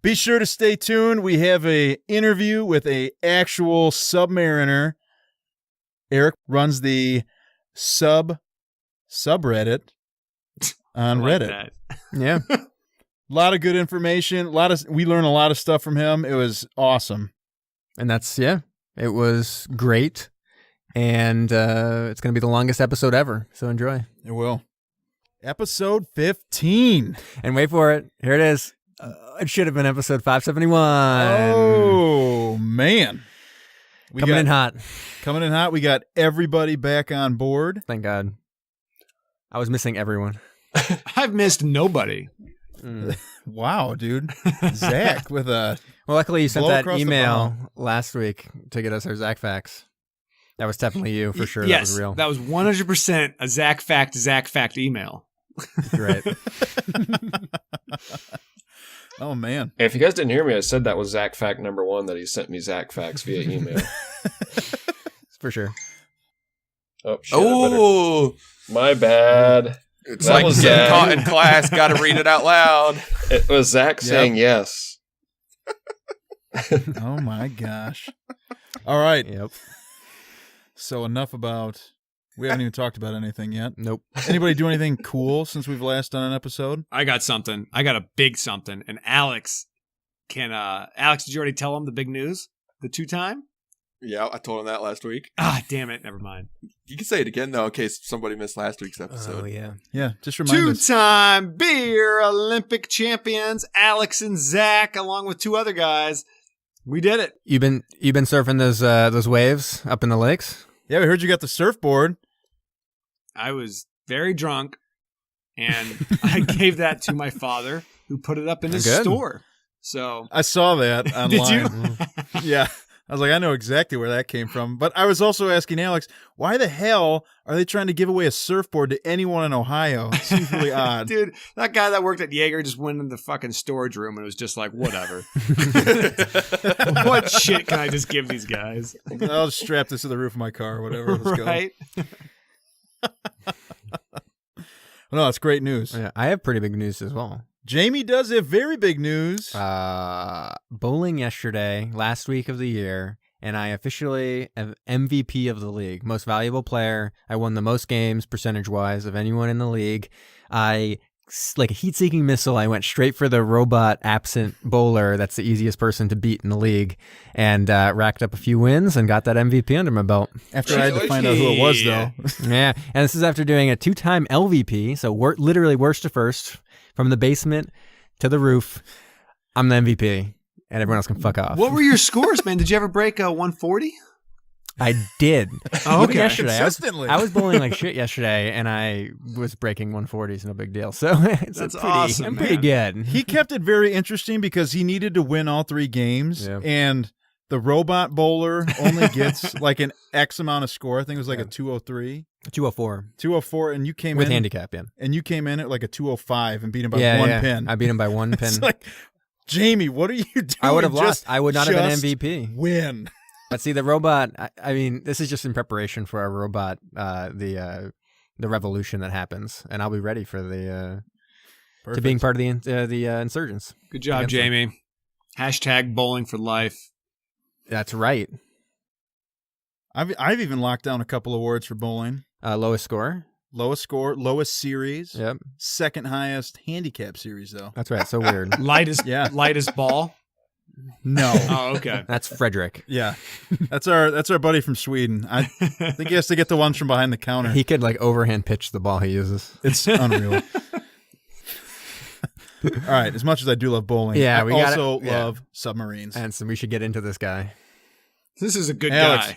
Be sure to stay tuned. We have a interview with a actual submariner. Eric runs the subreddit on Reddit. That. Yeah. A lot of good information. We learned a lot of stuff from him. It was awesome. And it was great. And it's going to be the longest episode ever. So enjoy. It will. Episode 15. And wait for it. Here it is. It should have been episode 571. Oh, man. Coming in hot. Coming in hot. We got everybody back on board. Thank God. I was missing everyone. I've missed nobody. Wow, dude. Zach with a... Well, luckily you sent that email last week to get us our Zac Facts. That was definitely you for sure. Yes, that was real. That was 100% a Zac Fact email. Right. Oh, man. Hey, if you guys didn't hear me, I said that was Zac Fact number 1 that he sent me Zac Facts via email. For sure. Oh, shit, my bad. It's that like getting caught in class. Got to read it out loud. It was Zach saying yes. Oh, my gosh. All right. Yep. So enough about... We haven't even talked about anything yet. Nope. Anybody do anything cool since we've last done an episode? I got something. I got a big something. And Alex, did you already tell him the big news? The 2-time? Yeah, I told him that last week. Ah, damn it. Never mind. You can say it again, though, in case somebody missed last week's episode. Oh, yeah. Yeah, just remind us. 2-time beer Olympic champions, Alex and Zach, along with 2 other guys. We did it. You've been surfing those waves up in the lakes? Yeah, we heard you got the surfboard. I was very drunk, and I gave that to my father, who put it up in his store. So I saw that online. Did you? Yeah. I was like, I know exactly where that came from. But I was also asking Alex, why the hell are they trying to give away a surfboard to anyone in Ohio? It seems really odd. Dude, that guy that worked at Jaeger just went in the fucking storage room and was just like, whatever. What shit can I just give these guys? I'll just strap this to the roof of my car or whatever. Let's go. Right? No, that's great news. Yeah, I have pretty big news as well. Jamie does have very big news. Bowling yesterday, last week of the year, and I officially am MVP of the league. Most valuable player. I won the most games percentage-wise of anyone in the league. Like a heat-seeking missile, I went straight for the robot absent bowler. That's the easiest person to beat in the league, and racked up a few wins and got that MVP under my belt. After I had to find out who it was, though. Yeah, and this is after doing a 2-time LVP, so literally worst to first. From the basement to the roof, I'm the MVP, and everyone else can fuck off. What were your scores, man? Did you ever break 140? I did. Oh, okay. Yesterday, consistently. I was bowling like shit yesterday, and I was breaking 140s, no big deal. So That's awesome. I'm pretty good. He kept it very interesting because he needed to win all 3 games, and the robot bowler only gets like an X amount of score. I think it was like a 203. 204. 204, and you came with in handicap, yeah. And you came in at like a 205 and beat him by one pin. I beat him by 1 pin. It's like, Jamie, what are you doing? I would have lost. I would not have been MVP. Win. But see, the robot. I mean, this is just in preparation for our robot. The revolution that happens, and I'll be ready for the to being part of the insurgents. Good job, Jamie. # bowling for life. That's right. I've even locked down a couple awards for bowling. Lowest score, lowest series. Yep. Second highest handicap series, though. That's right. So weird. lightest ball. No. Oh, okay. That's Frederick. Yeah, that's our buddy from Sweden. I think he has to get the ones from behind the counter. He could like overhand pitch the ball he uses. It's unreal. All right, as much as I do love bowling, I also love submarines. And so we should get into this guy. This is a good Alex,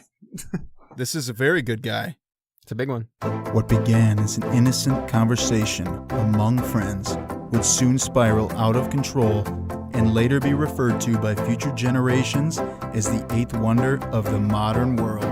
guy. This is a very good guy. It's a big one. What began as an innocent conversation among friends would soon spiral out of control and later be referred to by future generations as the 8th wonder of the modern world.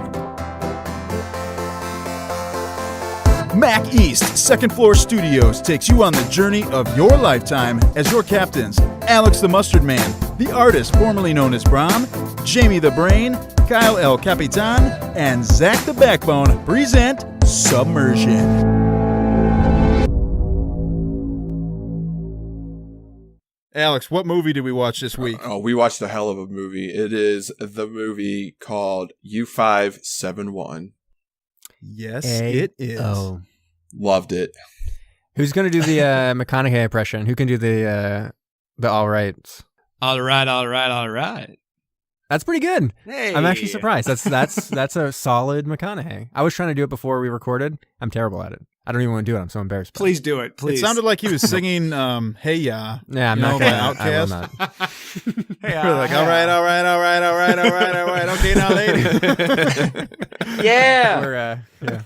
Mac East Second Floor Studios takes you on the journey of your lifetime as your captains, Alex the Mustard Man, the artist formerly known as Brom, Jamie the Brain, Kyle El Capitan, and Zach the Backbone present Submersion. Alex, what movie did we watch this week? Oh, we watched a hell of a movie. It is the movie called U571. Yes, it is. Oh. Loved it. Who's going to do the McConaughey impression? Who can do the all rights? All right. That's pretty good. Hey. I'm actually surprised. That's a solid McConaughey. I was trying to do it before we recorded. I'm terrible at it. I don't even want to do it. I'm so embarrassed. Please do it. Please. It sounded like he was singing "Hey Ya." Yeah, I'm not by gonna. I will Outkast. not. We're like, all right. Okay, now, ladies. Yeah. We're, yeah.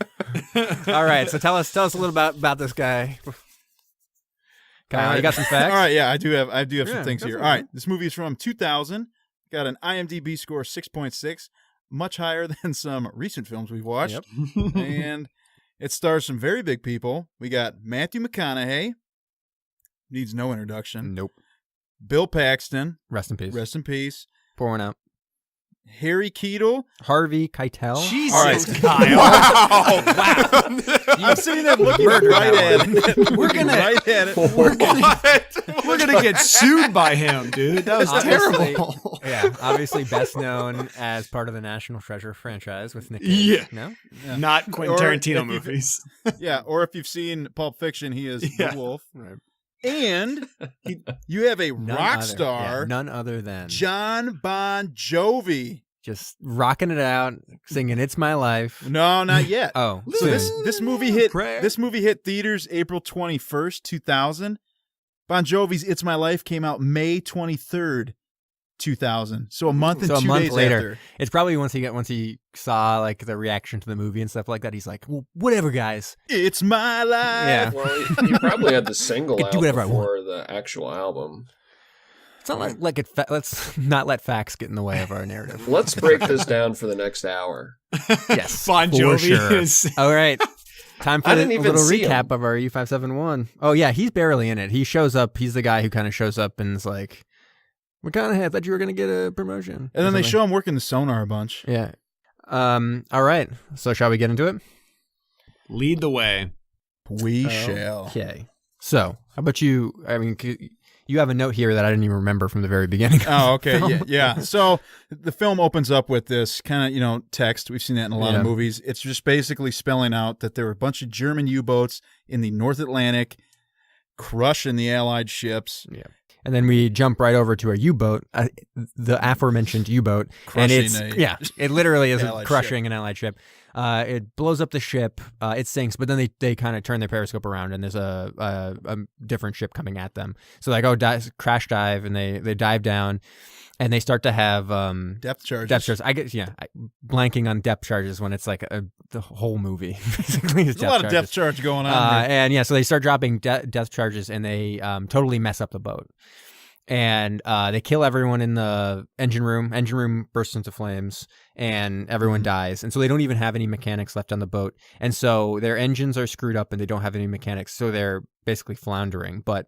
All right. So tell us a little about this guy. Kyle, you got some facts? All right, yeah, I do have some things go here. for All it. right, this movie is from 2000. Got an IMDb score of 6.6, much higher than some recent films we've watched. Yep. And it stars some very big people. We got Matthew McConaughey, needs no introduction. Nope. Bill Paxton, Rest in peace. rest in peace. Pour one out. Harry Keitel. Harvey Keitel. Jesus, All right. Kyle. Wow. I'm sitting there looking right at it. We're gonna- right at it. We're going to get sued by him, dude. That was Obviously- terrible. Yeah, obviously best known as part of the National Treasure franchise with Nick Yeah. Cage. No? Not Quentin Or Tarantino if you- movies. Yeah, or if you've seen Pulp Fiction, he is Yeah. the wolf. Right. And you have a None rock other- star, yeah, none other than Jon Bon Jovi. just rocking it out, singing "It's My Life." No, not yet. Oh, So soon. this movie hit Prayer. this movie hit theaters April 21st, 2000. Bon Jovi's "It's My Life" came out May 23rd, 2000. So a month and So a 2 month days later. after. It's probably once he saw like the reaction to the movie and stuff like that. He's like, "Well, whatever, guys." It's my life. Yeah. Well, he probably had the single Could out do whatever I before the actual album. It's not like it. Let's not let facts get in the way of our narrative. Let's break this down for the next hour. Yes, Bon for Jovi sure. is. All right. Time for I a didn't even little see recap him. of our U571. Oh, yeah, he's barely in it. He shows up. He's the guy who kind of shows up and is like, McConaughey, I thought you were going to get a promotion. And then they Or show him working the sonar a bunch. something. Yeah. All right. So shall we get into it? Lead the way. We shall. Okay. So how about you? I mean, you have a note here that I didn't even remember from the very beginning. Oh, okay. Yeah. So the film opens up with this kind of, text. We've seen that in a lot of Yeah. movies. It's just basically spelling out that there were a bunch of German U-boats in the North Atlantic crushing the Allied ships. Yeah. And then we jump right over to a U-boat, the aforementioned U-boat, and it literally is Allied crushing an Allied ship. It blows up the ship, it sinks, but then they kind of turn their periscope around, and there's a different ship coming at them. So they go crash dive, and they dive down, and they start to have Depth charges. depth charges. I guess blanking on depth charges when it's like the whole movie. Basically, is There's a lot of depth charge going on here. and yeah, so they start dropping depth charges, and they totally mess up the boat. And they kill everyone in the engine room. Engine room bursts into flames, and everyone dies. And so they don't even have any mechanics left on the boat. And so their engines are screwed up, and they don't have any mechanics. So they're basically floundering. But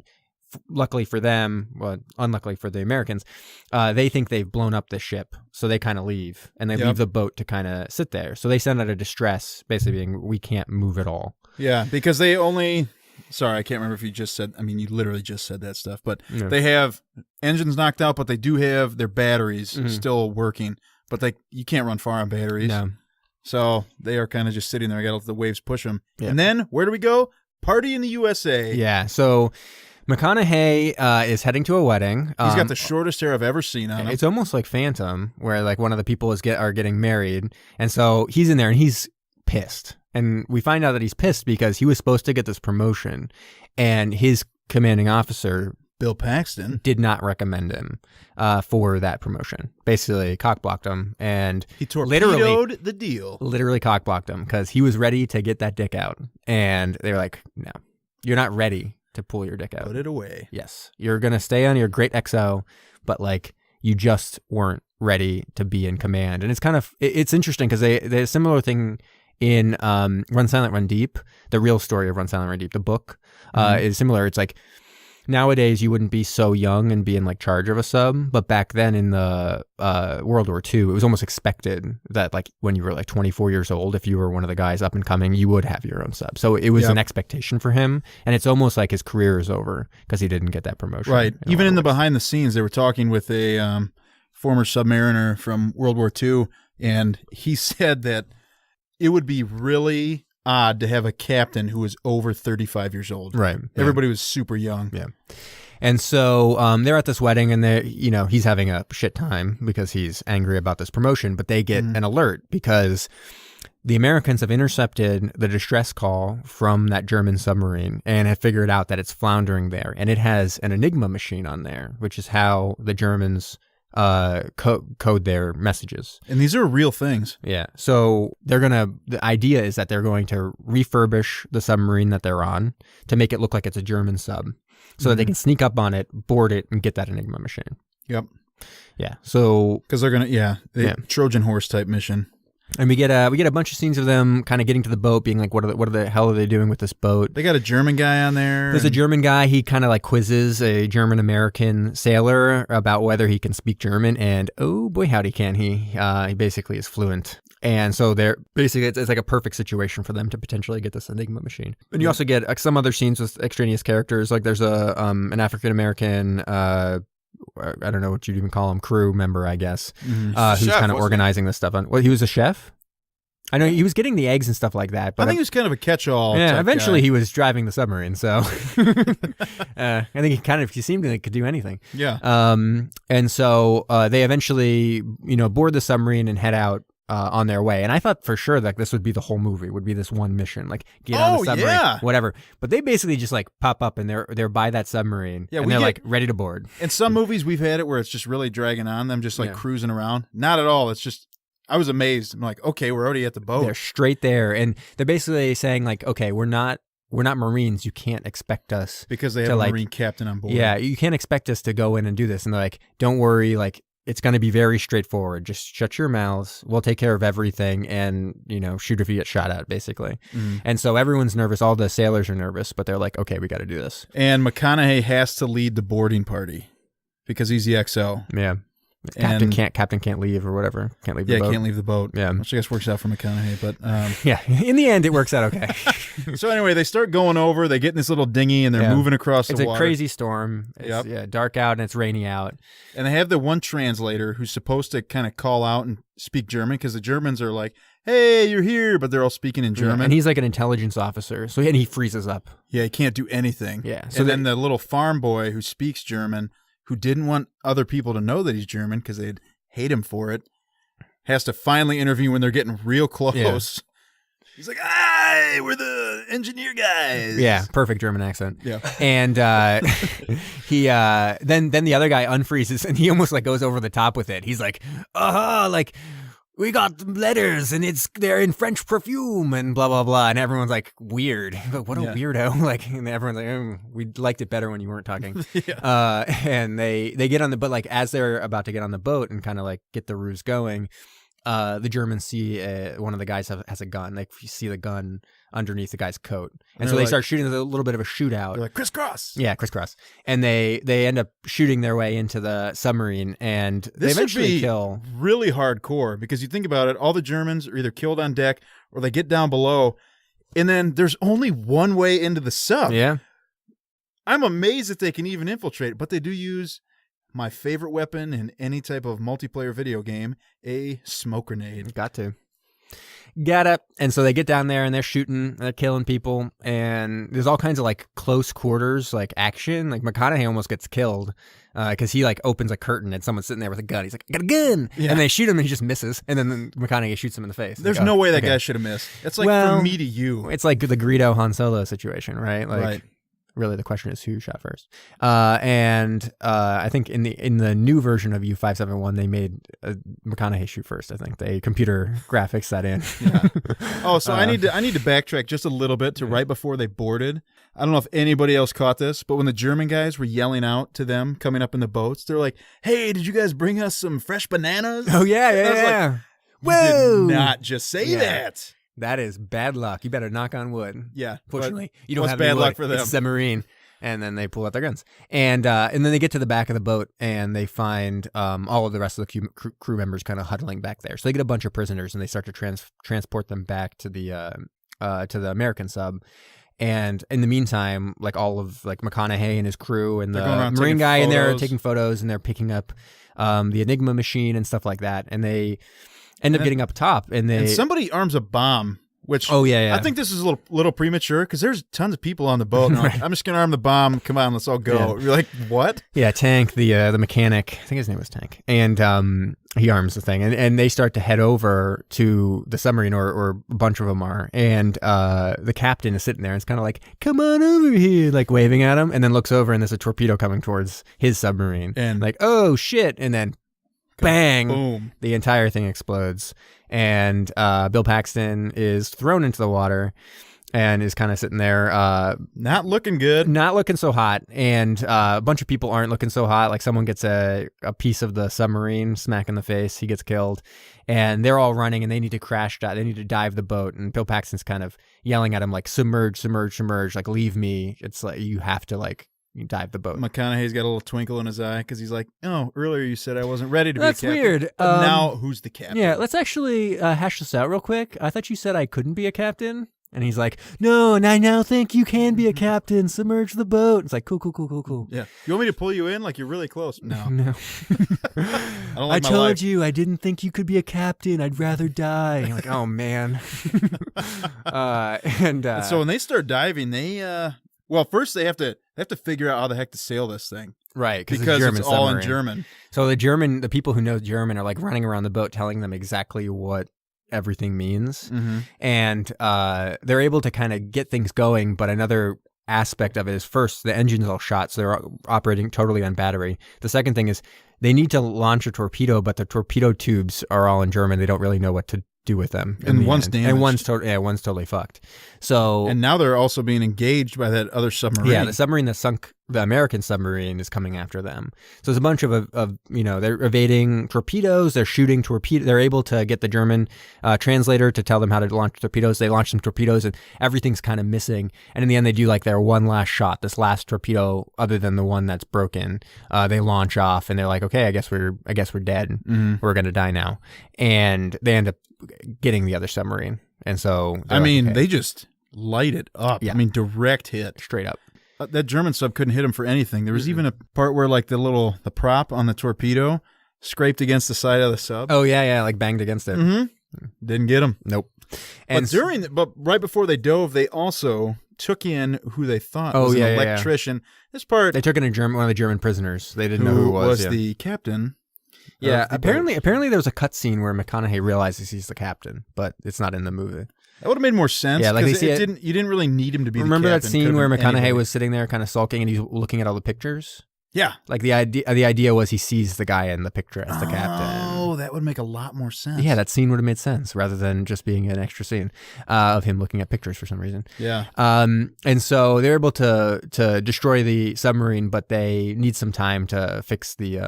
luckily for them, well, unluckily for the Americans, they think they've blown up the ship. So they kind of leave, and they leave the boat to kind of sit there. So they send out a distress, basically being, we can't move at all. Yeah, because they only... Sorry, I can't remember if you just said... I mean, you literally just said that stuff. But Yeah. they have engines knocked out, but they do have their batteries still working. But you can't run far on batteries. No. So they are kind of just sitting there. I got to let the waves push them. Yeah. And then, where do we go? Party in the USA. Yeah, so McConaughey is heading to a wedding. He's got the shortest hair I've ever seen on him. It's almost like Phantom, where like one of the people are getting married, and so he's in there and he's pissed. And we find out that he's pissed because he was supposed to get this promotion, and his commanding officer, Bill Paxton. did not recommend him for that promotion. Basically, cockblocked him, and He torpedoed the deal. literally cockblocked him because he was ready to get that dick out, and they were like, "No, you're not ready to pull your dick out. Put it away. Yes, you're gonna stay on your great XO, but like you just weren't ready to be in command." And it's interesting because they a similar thing in Run Silent, Run Deep. The real story of Run Silent, Run Deep, the book, is similar. It's like nowadays you wouldn't be so young and be in like charge of a sub, but back then in the World War II, it was almost expected that like when you were like 24 years old, if you were one of the guys up and coming, you would have your own sub. So it was an expectation for him, and it's almost like his career is over because he didn't get that promotion. Right. Even in the behind the scenes, they were talking with a former submariner from World War II, and he said that it would be really odd to have a captain who was over 35 years old. Right. Everybody was super young. Yeah. And so they're at this wedding, and he's having a shit time because he's angry about this promotion, but they get an alert because the Americans have intercepted the distress call from that German submarine and have figured out that it's floundering there, and it has an Enigma machine on there, which is how the Germans code their messages. And these are real things. Yeah. So the idea is that they're going to refurbish the submarine that they're on to make it look like it's a German sub so that they can sneak up on it, board it, and get that Enigma machine. Yep. Yeah. So, because they're going to, Trojan horse type mission. And we get a bunch of scenes of them kind of getting to the boat, being like, what the hell are they doing with this boat? They got a German guy on there. There's a German guy. He kind of like quizzes a German-American sailor about whether he can speak German, and oh boy, howdy can he. He basically is fluent. And so they're basically, it's like a perfect situation for them to potentially get this Enigma machine. And you also get some other scenes with extraneous characters. Like there's an African-American, I don't know what you'd even call him, crew member, I guess, who's kind of organizing this stuff. Well, he was a chef. I know he was getting the eggs and stuff like that. But I think he was kind of a catch-all. Yeah, eventually guy. He was driving the submarine, so I think he seemed like he could do anything. Yeah. And so they eventually, board the submarine and head out on their way. And I thought for sure that this would be the whole movie, would be this one mission, like get on the submarine, whatever. But they basically just like pop up and they're by that submarine, and they're like ready to board. In some movies we've had it where it's just really dragging on them, just like cruising around. Not at all. It's just, I was amazed. I'm like, okay, we're already at the boat. They're straight there, and they're basically saying like, okay, we're not Marines. You can't expect us because they have a Marine captain on board. Yeah, you can't expect us to go in and do this. And they're like, don't worry, like it's going to be very straightforward. Just shut your mouths. We'll take care of everything, and shoot if you get shot at, basically. And so everyone's nervous. All the sailors are nervous, but they're like, okay, we got to do this. And McConaughey has to lead the boarding party because he's the XO. Yeah. Captain can't leave or whatever. Can't leave the boat. Yeah, can't leave the boat. Yeah. Which I guess works out for McConaughey, but yeah, in the end it works out okay. So anyway, they start going over, they get in this little dinghy and they're moving across the water. It's a crazy storm. It's dark out and it's rainy out. And they have the one translator who's supposed to kind of call out and speak German because the Germans are like, hey, you're here, but they're all speaking in German. And he's like an intelligence officer, and he freezes up. Yeah, he can't do anything. Yeah. So then the little farm boy who speaks German, who didn't want other people to know that he's German because they'd hate him for it, has to finally intervene when they're getting real close. Yeah. He's like, "Hi, we're the engineer guys." Yeah, perfect German accent. Yeah, and he then the other guy unfreezes, and he almost like goes over the top with it. He's like, like we got letters, and they're in French perfume, and blah blah blah, and everyone's like, weird. But what a weirdo! Like, and everyone's like, we liked it better when you weren't talking. And they get on the boat, like as they're about to get on the boat and kind of like get the ruse going. The Germans see one of the guys has a gun. Like you see the gun underneath the guy's coat, and so they start shooting a little bit of a shootout. They're like crisscross. Yeah, crisscross, and they end up shooting their way into the submarine, and they eventually kill. Really hardcore because you think about it, all the Germans are either killed on deck or they get down below, and then there's only one way into the sub. Yeah, I'm amazed that they can even infiltrate, but they do use my favorite weapon in any type of multiplayer video game, a smoke grenade. Got it. And so they get down there and they're shooting, they're killing people, and there's all kinds of like close quarters, like action. Like McConaughey almost gets killed because he like opens a curtain and someone's sitting there with a gun. He's like, I got a gun. Yeah. And they shoot him and he just misses. And then McConaughey shoots him in the face. There's no way that guy should have missed. It's like from me to you. It's like the Greedo Han Solo situation, right? Like, right. Really, the question is who shot first. And I think in the new version of U-571, they made McConaughey shoot first. I think they computer graphics that in. Yeah. Oh, so I need to backtrack just a little bit to right before they boarded. I don't know if anybody else caught this, but when the German guys were yelling out to them coming up in the boats, they're like, "Hey, did you guys bring us some fresh bananas?" Oh yeah. Like, you did not just say that. That is bad luck. You better knock on wood. Yeah. Fortunately, you don't have bad any luck wood. for them. It's a submarine. And then they pull out their guns, and then they get to the back of the boat, and they find all of the rest of the crew members kind of huddling back there. So they get a bunch of prisoners, and they start to transport them back to the American sub. And in the meantime, like all of like McConaughey and his crew and the Marine guy in there are taking photos, and they're picking up the Enigma machine and stuff like that. And they end up getting up top, and somebody arms a bomb. Which I think this is a little premature because there's tons of people on the boat. And like, I'm just gonna arm the bomb. Come on, let's all go. Yeah. You're like, what? Yeah, Tank, the mechanic. I think his name was Tank, and he arms the thing, and they start to head over to the submarine, or a bunch of them are, and the captain is sitting there, and it's kind of like, come on over here, like waving at him, and then looks over, and there's a torpedo coming towards his submarine, and like, oh shit, and then bang, boom, the entire thing explodes. And Bill Paxton is thrown into the water and is kind of sitting there. Not looking good. Not looking so hot. And a bunch of people aren't looking so hot. Like someone gets a piece of the submarine smack in the face. He gets killed. And they're all running, and they need to crash dive. They need to dive the boat. And Bill Paxton's kind of yelling at him like, submerge, submerge, submerge. Like, leave me. It's like, you have to like, you dive the boat. McConaughey's got a little twinkle in his eye because he's like, "Oh, earlier you said I wasn't ready to be a captain." That's weird. But now who's the captain? Yeah, let's actually hash this out real quick. I thought you said I couldn't be a captain. And he's like, "No, and I now think you can be a captain. Submerge the boat." It's like, cool. Yeah. You want me to pull you in? Like, you're really close. No. I told you I didn't think you could be a captain. I'd rather die. You're like, oh, man. And so when they start diving, they... Well, first they have to figure out how the heck to sail this thing, right? Because it's all in German. So the people who know German are like running around the boat, telling them exactly what everything means, and they're able to kind of get things going. But another aspect of it is, first, the engine's all shot, so they're operating totally on battery. The second thing is they need to launch a torpedo, but the torpedo tubes are all in German. They don't really know what to do with them, and one's damaged, and one's totally fucked. So, and now they're also being engaged by that other submarine. Yeah, the submarine that sunk, the American submarine, is coming after them. So there's a bunch of they're evading torpedoes. They're shooting torpedoes. They're able to get the German translator to tell them how to launch torpedoes. They launch some torpedoes, and everything's kind of missing. And in the end, they do like their one last shot. This last torpedo, other than the one that's broken, they launch off, and they're like, okay, I guess we're dead. We're gonna die now. And they end up getting the other submarine. And so they just light it up. Yeah. I mean, direct hit. Straight up. That German sub couldn't hit him for anything. There was even a part where like the prop on the torpedo scraped against the side of the sub. Oh yeah, like banged against it. Didn't get him. Nope. But right before they dove, they also took in who they thought was an electrician. Yeah. This part, they took in one of the German prisoners. They didn't know who it was. The captain. Yeah, apparently there was a cut scene where McConaughey realizes he's the captain, but it's not in the movie. That would have made more sense. Yeah, like you didn't really need him to be. Remember the that captain. scene where McConaughey was sitting there, kind of sulking, and he's looking at all the pictures. Yeah, like the idea was he sees the guy in the picture as the captain. Oh, that would make a lot more sense. Yeah, that scene would have made sense rather than just being an extra scene of him looking at pictures for some reason. Yeah. And so they're able to destroy the submarine, but they need some time to fix the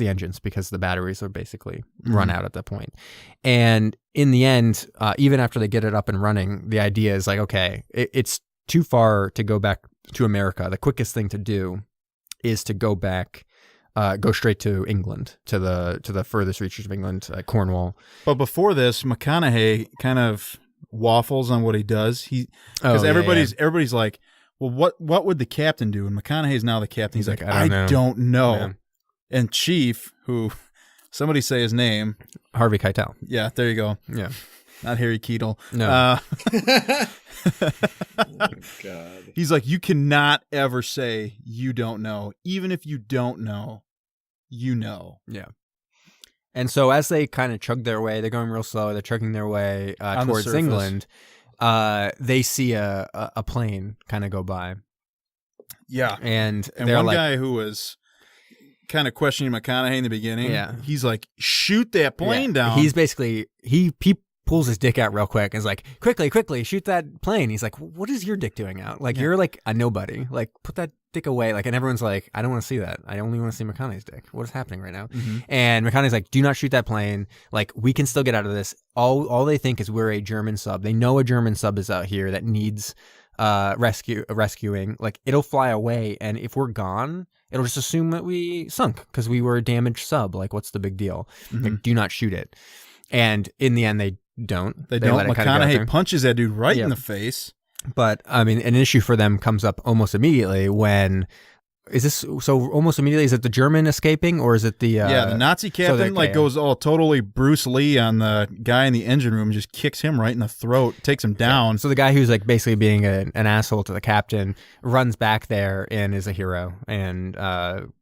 engines because the batteries are basically run out at that point. And in the end, even after they get it up and running, the idea is like, okay, it's too far to go back to America. The quickest thing to do is to go back, go straight to England, to the furthest reaches of England, Cornwall. But before this, McConaughey kind of waffles on what he does. Because everybody's like, well, what would the captain do? And McConaughey's now the captain. He's like, I don't know. Yeah. And Chief, who somebody say his name, Harvey Keitel. Yeah, there you go. Yeah, not Harry Keitel. No. Oh, God. He's like, you cannot ever say you don't know. Even if you don't know, you know. Yeah. And so as they kind of chug their way, they're going real slow. They're chugging their way towards England. They see a plane kind of go by. Yeah. And one guy who was kind of questioning McConaughey in the beginning, he's like, shoot that plane down. He's basically, he pulls his dick out real quick and is like, quickly, shoot that plane. He's like, what is your dick doing out? Like, you're like a nobody. Like, put that dick away. Like, and everyone's like, I don't want to see that. I only want to see McConaughey's dick. What is happening right now? And McConaughey's like, do not shoot that plane. Like, we can still get out of this. All they think is we're a German sub. They know a German sub is out here that needs rescuing, like it'll fly away, and if we're gone, it'll just assume that we sunk because we were a damaged sub. Like, what's the big deal? Like, do not shoot it. And in the end, they don't. They don't. let it kinda go McConaughey through. punches that dude right in the face. But I mean, an issue for them comes up almost immediately when. Is this so almost immediately? Is it the German escaping, or is it the the Nazi captain goes all totally Bruce Lee on the guy in the engine room, just kicks him right in the throat, takes him down. So the guy who's like basically being an asshole to the captain runs back there and is a hero and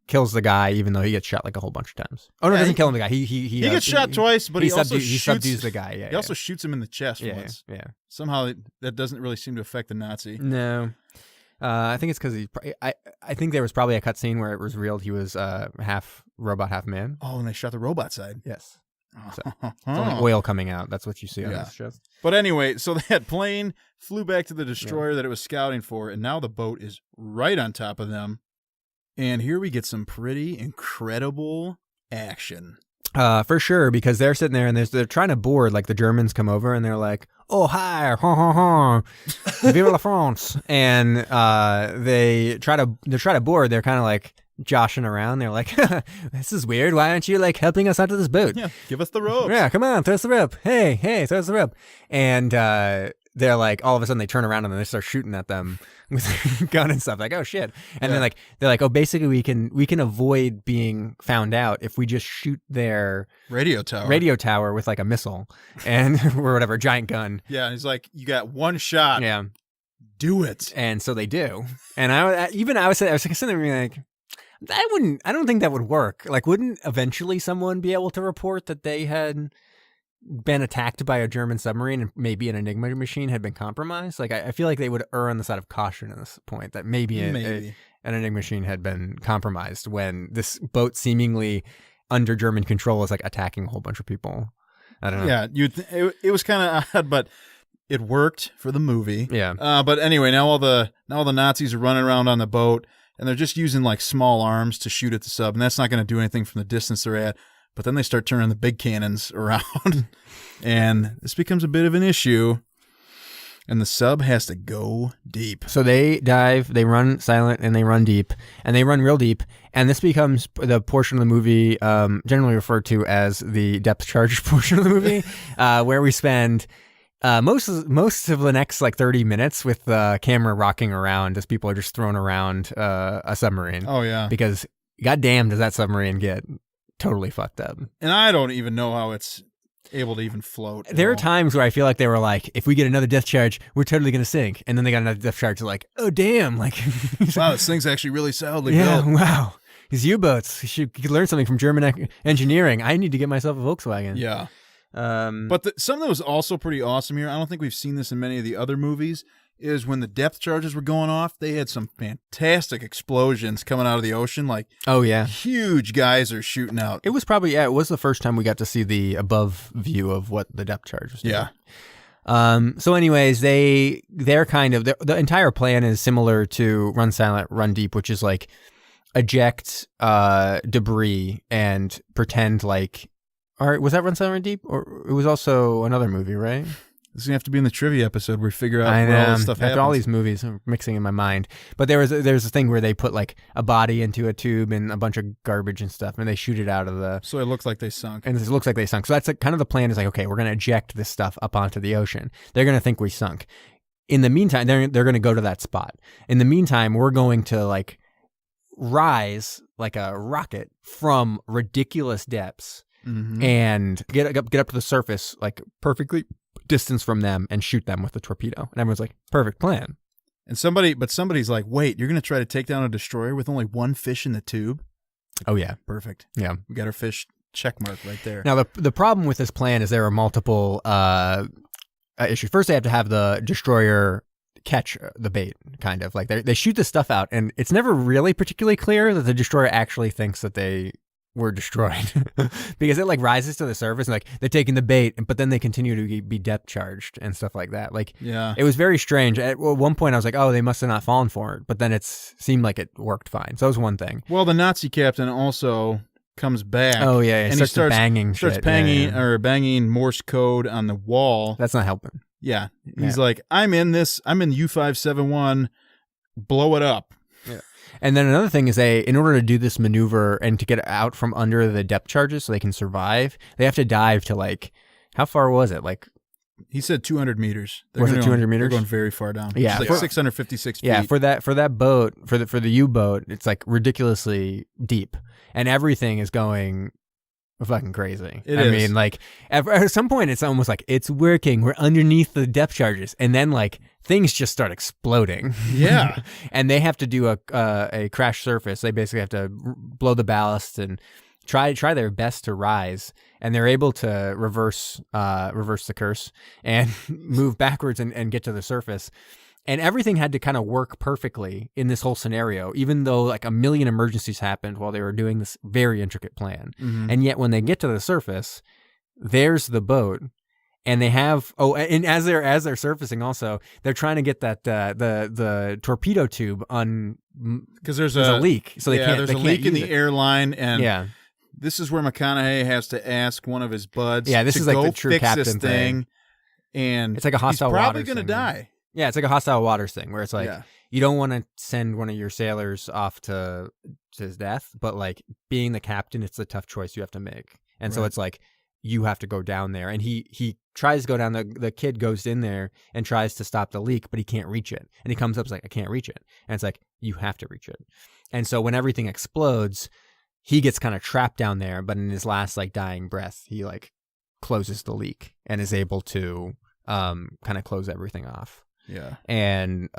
kills the guy, even though he gets shot like a whole bunch of times. Oh no, doesn't kill him. The guy he gets shot twice, but he also subdues the guy. Yeah, he also shoots him in the chest once. Yeah. Somehow that doesn't really seem to affect the Nazi. No. I think it's because I think there was probably a cutscene where it was revealed he was half robot, half man. Oh, and they shot the robot side. Yes. So, it's only oil coming out. That's what you see on this show. But anyway, so that plane flew back to the destroyer that it was scouting for, and now the boat is right on top of them. And here we get some pretty incredible action. For sure, because they're sitting there and they're trying to board. Like the Germans come over and they're like, "Oh hi, ha ha ha, vive la France!" And they try to board. They're kind of like joshing around. They're like, "This is weird. Why aren't you like helping us out of this boat? Yeah, give us the rope. Yeah, come on, throw us the rope. Hey, throw us the rope." And they're like, all of a sudden they turn around and they start shooting at them with a gun and stuff. Like, oh shit! And then they're like, oh, basically we can avoid being found out if we just shoot their radio tower with like a missile and or whatever, giant gun. Yeah, and he's like, you got one shot. Yeah, do it. And so they do. And I was sitting there being like, I don't think that would work. Like, wouldn't eventually someone be able to report that they had been attacked by a German submarine and maybe an Enigma machine had been compromised? Like, I feel like they would err on the side of caution at this point, that maybe an Enigma machine had been compromised when this boat seemingly under German control is like attacking a whole bunch of people. I don't know. Yeah, it was kind of odd, but it worked for the movie. Yeah. But anyway, now all the Nazis are running around on the boat, and they're just using like small arms to shoot at the sub, and that's not going to do anything from the distance they're at. But then they start turning the big cannons around, and this becomes a bit of an issue, and the sub has to go deep. So they dive, they run silent, and they run deep, and they run real deep, and this becomes the portion of the movie generally referred to as the depth charge portion of the movie, where we spend most of the next like 30 minutes with the camera rocking around as people are just thrown around a submarine. Oh, yeah. Because goddamn does that submarine get totally fucked up. And I don't even know how it's able to even float. There are times where I feel like they were like, if we get another depth charge, we're totally going to sink. And then they got another depth charge. They're like, oh, damn. Like, wow, this thing's actually really solidly built. Yeah, wow. These U-boats, you could learn something from German engineering. I need to get myself a Volkswagen. Yeah. But something that was also pretty awesome here, I don't think we've seen this in many of the other movies, is when the depth charges were going off, they had some fantastic explosions coming out of the ocean, like huge geysers shooting out. It was probably, it was the first time we got to see the above view of what the depth charges do. Yeah. So anyways, they're kind of, the entire plan is similar to Run Silent, Run Deep, which is like eject debris and pretend like, all right, was that Run Silent, Run Deep? Or it was also another movie, right? This is going to have to be in the trivia episode where we figure out where all this stuff happens. After all these movies, I'm mixing in my mind. But there's a thing where they put like a body into a tube and a bunch of garbage and stuff, and they shoot it out of the... So it looks like they sunk. And it looks like they sunk. So that's like, kind of the plan is like, okay, we're going to eject this stuff up onto the ocean. They're going to think we sunk. In the meantime, they're going to go to that spot. In the meantime, we're going to like rise like a rocket from ridiculous depths and get up to the surface, like perfectly distance from them, and shoot them with a torpedo. And everyone's like, perfect plan. And somebody's like, wait, you're going to try to take down a destroyer with only one fish in the tube? Oh yeah. Perfect. Yeah. We got our fish check mark right there. Now the problem with this plan is there are multiple issues. First, they have to have the destroyer catch the bait, kind of like they shoot this stuff out, and it's never really particularly clear that the destroyer actually thinks that they were destroyed because it like rises to the surface and like they're taking the bait, but then they continue to be depth charged and stuff like that. Like, yeah, it was very strange. At one point I was like, oh, they must have not fallen for it, but then it seemed like it worked fine. So that was one thing. Well, the Nazi captain also comes back. Oh yeah, and he starts banging banging Morse code on the wall. That's not helping. Yeah. He's like, I'm in U-571, blow it up. Yeah. And then another thing is in order to do this maneuver and to get out from under the depth charges so they can survive, they have to dive to like, how far was it? Like, he said 200 meters. Was it 200 meters? They're going very far down. Yeah. It's like 656 feet. Yeah, for that boat, for the U-boat, it's like ridiculously deep. And everything is going fucking crazy. I mean, like, at some point, it's almost like, it's working. We're underneath the depth charges. And then, like, things just start exploding. Yeah. And they have to do a crash surface. They basically have to blow the ballast and try their best to rise. And they're able to reverse the curse and move backwards and get to the surface. And everything had to kind of work perfectly in this whole scenario, even though like a million emergencies happened while they were doing this very intricate plan. Mm-hmm. And yet when they get to the surface, there's the boat. And they have and as they're surfacing also, they're trying to get that the torpedo tube on because there's a leak. So there's a leak in the airline, and this is where McConaughey has to ask one of his buds. Yeah, this is like the true fix captain this thing. And it's like a hostile he's probably waters going to die. Yeah, it's like a hostile waters thing where it's like you don't want to send one of your sailors off to his death, but like being the captain, it's a tough choice you have to make. And so it's like you have to go down there. And he tries to go down. The kid goes in there and tries to stop the leak, but he can't reach it. And he comes up and is like, I can't reach it. And it's like, you have to reach it. And so when everything explodes, he gets kind of trapped down there, but in his last like dying breath, he like closes the leak and is able to kind of close everything off. Yeah. And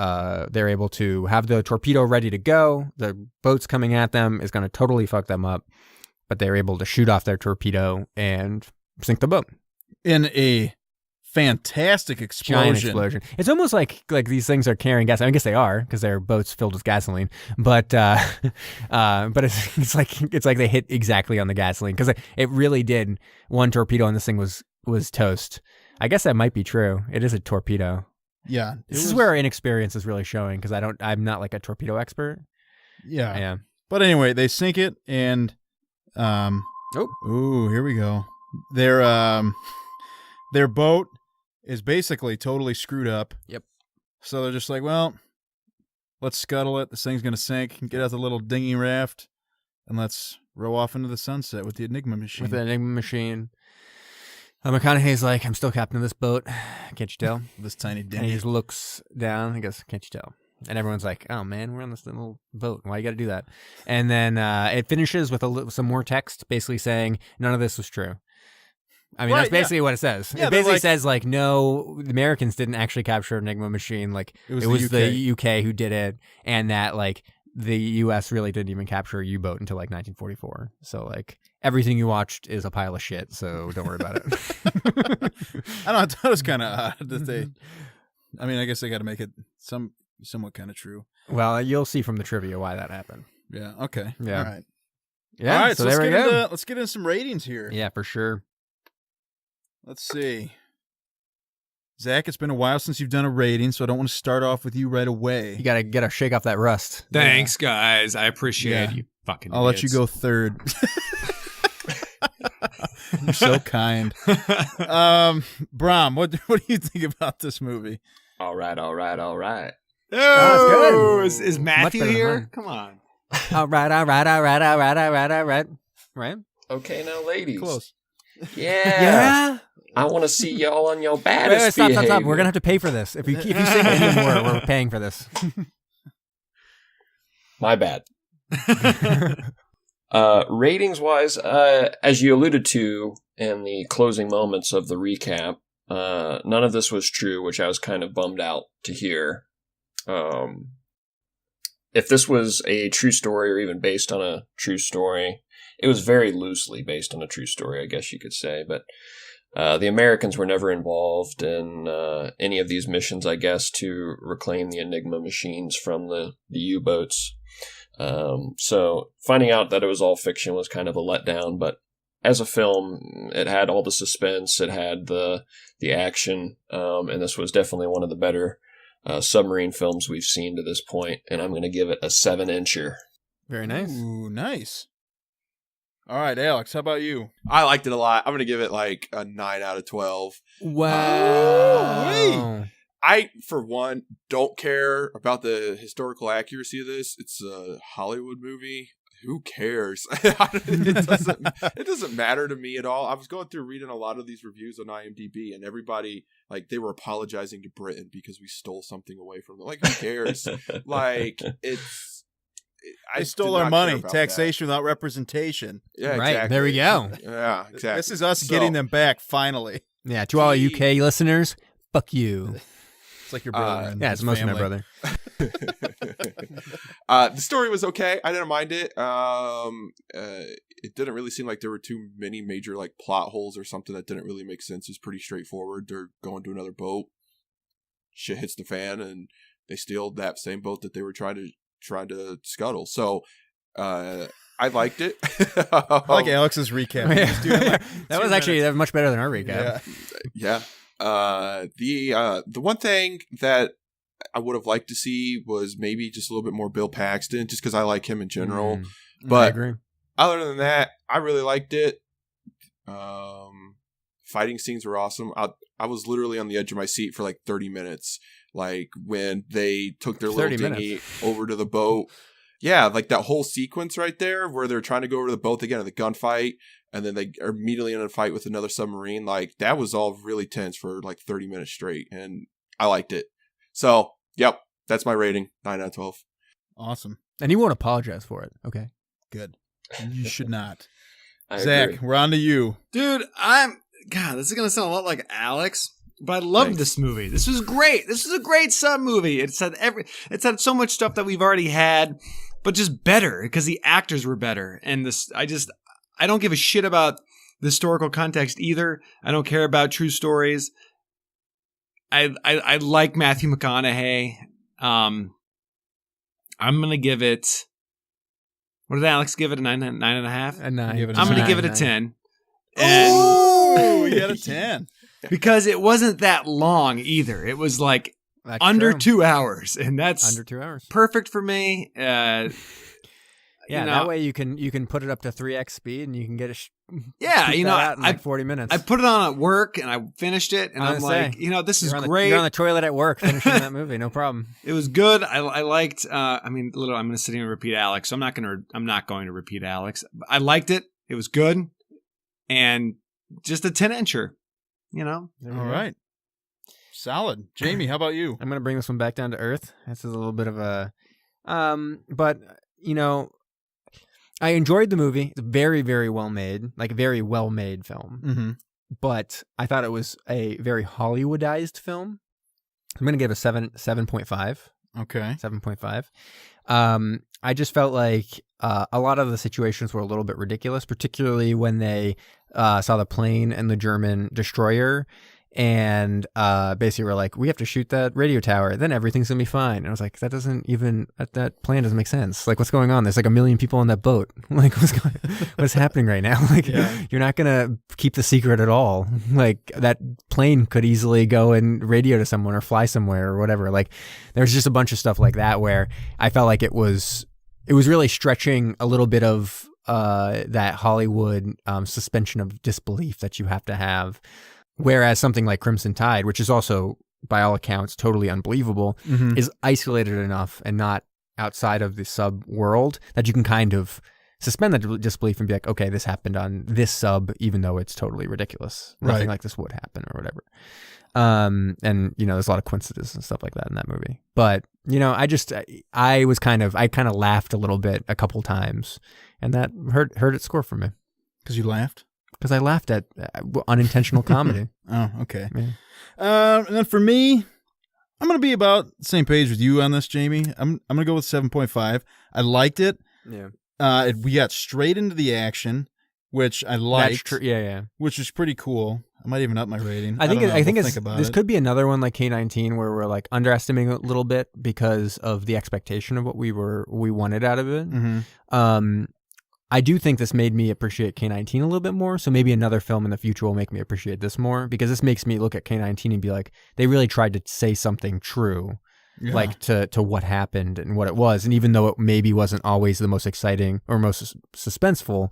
they're able to have the torpedo ready to go. The boat's coming at them is going to totally fuck them up, but they're able to shoot off their torpedo and sink the boat. In a fantastic explosion. Giant explosion. It's almost like these things are carrying gas. I guess they are because they're boats filled with gasoline. But it's like they hit exactly on the gasoline because it really did. One torpedo on this thing was toast. I guess that might be true. It is a torpedo. Yeah. This is where our inexperience is really showing because I'm not like a torpedo expert. Yeah. Yeah. But anyway, they sink it and here we go. Their boat is basically totally screwed up. Yep. So they're just like, well, let's scuttle it. This thing's going to sink. Get out the little dinghy raft and let's row off into the sunset with the Enigma Machine. McConaughey's like, I'm still captain of this boat. Can't you tell? This tiny dinghy. And he just looks down and goes, can't you tell? And everyone's like, oh, man, we're on this little boat. Why you got to do that? And then it finishes with some more text basically saying none of this was true. I mean, that's basically what it says. Yeah, it basically says, like, no, the Americans didn't actually capture Enigma Machine. Like, it was the UK who did it. And that, like, the U.S. really didn't even capture a U-boat until, like, 1944. So, like, everything you watched is a pile of shit. So don't worry about it. I don't know. I thought it was kind of odd that they... I mean, I guess they got to make it somewhat kind of true. Well, you'll see from the trivia why that happened. Yeah. Okay. Yeah. All right. Yeah. All right. So there we go. Let's get into some ratings here. Yeah, for sure. Let's see. Zach, it's been a while since you've done a rating, so I don't want to start off with you right away. You gotta shake off that rust. Thanks, guys. I appreciate you. Fucking. I'll let you go third. You're so kind. Brom, what do you think about this movie? All right. Oh, that's good. Is Matthew here? Come on. All right. Right? Okay, now, ladies. Close. Yeah. I want to see y'all on your baddest Stop. behavior. We're gonna have to pay for this. If you sing any more, we're paying for this. My bad. Ratings-wise, as you alluded to in the closing moments of the recap, none of this was true, which I was kind of bummed out to hear. If this was a true story or even based on a true story, it was very loosely based on a true story, I guess you could say, but the Americans were never involved in any of these missions, I guess, to reclaim the Enigma machines from the U-boats. So finding out that it was all fiction was kind of a letdown, but as a film, it had all the suspense, it had the action, and this was definitely one of the better submarine films we've seen to this point, and I'm going to give it a 7-incher. Very nice. Ooh, nice. All right, Alex, how about you? I liked it a lot. I'm going to give it like a 9 out of 12. Wow. I, for one, don't care about the historical accuracy of this. It's a Hollywood movie. Who cares? It doesn't matter to me at all. I was going through reading a lot of these reviews on IMDb, and everybody, like, they were apologizing to Britain because we stole something away from them. Like, who cares? Like, They stole our money. Taxation without representation. Yeah, right. exactly. There we go. Yeah, exactly. This is us getting them back, finally. Yeah, to all UK listeners, fuck you. It's like your brother. Yeah, it's mostly my brother. The story was okay. I didn't mind it. It didn't really seem like there were too many major like plot holes or something that didn't really make sense. It's pretty straightforward. They're going to another boat. Shit hits the fan, and they steal that same boat that they were trying to scuttle. So, I liked it. I like Alex's recap. That was actually much better than our recap. Yeah. The one thing that I would have liked to see was maybe just a little bit more Bill Paxton, just because I like him in general. But I agree. Other than that, I really liked it. Fighting scenes were awesome. I was literally on the edge of my seat for like 30 minutes. Like when they took their little dinghy over to the boat. Yeah, like that whole sequence right there where they're trying to go over to the boat again, the gunfight, and then they are immediately in a fight with another submarine. Like that was all really tense for like 30 minutes straight, and I liked it. So, yep, that's my rating, 9 out of 12. Awesome. And you won't apologize for it. Okay. Good. You should not. I Zach, agree. we're on to you. Dude, God, this is going to sound a lot like Alex, but I loved this movie. This was great. This was a great sub movie. It had so much stuff that we've already had, but just better because the actors were better. And I don't give a shit about the historical context either. I don't care about true stories. I like Matthew McConaughey. I'm going to give it, what did Alex give it? A 9.5? A 9. I'm going to give it a 10. Oh, you got a 10. Because it wasn't that long either. It was like under 2 hours, and that's under 2 hours. Perfect for me. That way you can put it up to 3x speed, and you can get out in like 40 minutes. I put it on at work, and I finished it, and I'm like, this is great. You're on the toilet at work finishing that movie, no problem. It was good. I liked. I'm going to sit here and repeat Alex. So I'm not going to repeat Alex. I liked it. It was good, and just a 10-incher. All right. Solid. Jamie, how about you? I'm going to bring this one back down to earth. This is a little bit of a... but, I enjoyed the movie. It's very, very well made. Like, a very well-made film. Mm-hmm. But I thought it was a very Hollywoodized film. I'm going to give it a 7.5. Okay. 7.5. I just felt like a lot of the situations were a little bit ridiculous, particularly when they saw the plane and the German destroyer, and basically were like, we have to shoot that radio tower, then everything's gonna be fine. And I was like, that plan doesn't make sense. Like, what's going on? There's like 1 million people on that boat. Like, what's happening right now? Like, you're not gonna keep the secret at all. Like, that plane could easily go and radio to someone or fly somewhere or whatever. Like, there's just a bunch of stuff like that where I felt like it was really stretching a little bit of that Hollywood suspension of disbelief that you have to have. Whereas something like Crimson Tide, which is also, by all accounts, totally unbelievable, is isolated enough and not outside of the sub world that you can kind of suspend the disbelief and be like, okay, this happened on this sub, even though it's totally ridiculous. Nothing like this would happen or whatever. And, there's a lot of coincidences and stuff like that in that movie. But, I kind of laughed a little bit a couple times, and that hurt its score for me. Because you laughed? Because I laughed at unintentional comedy. Oh, okay. Yeah. And then for me, I'm going to be about the same page with you on this, Jamie. I'm going to go with 7.5. I liked it. Yeah. We got straight into the action, which I liked. That's true. Yeah. Which was pretty cool. I might even up my rating. I think this could be another one like K-19 where we're like underestimating a little bit because of the expectation of what we wanted out of it. Mm-hmm. I do think this made me appreciate K-19 a little bit more, so maybe another film in the future will make me appreciate this more, because this makes me look at K-19 and be like, they really tried to say something true, like to what happened and what it was, and even though it maybe wasn't always the most exciting or most suspenseful,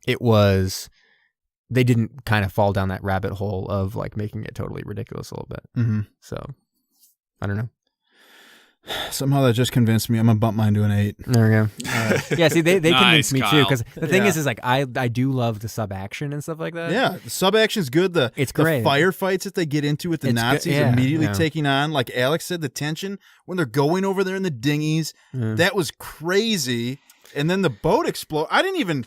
they didn't kind of fall down that rabbit hole of like making it totally ridiculous a little bit. Mm-hmm. So I don't know. Somehow that just convinced me. I'm gonna bump mine to an 8. There we go. Yeah, see, they Nice, convinced me too, Kyle. because the thing is like I do love the sub action and stuff like that. Yeah, the sub action's good. It's great. The firefights that they get into with the It's Nazis good. Yeah, immediately yeah. taking on, like Alex said, the tension when they're going over there in the dinghies. That was crazy. And then the boat explode. I didn't even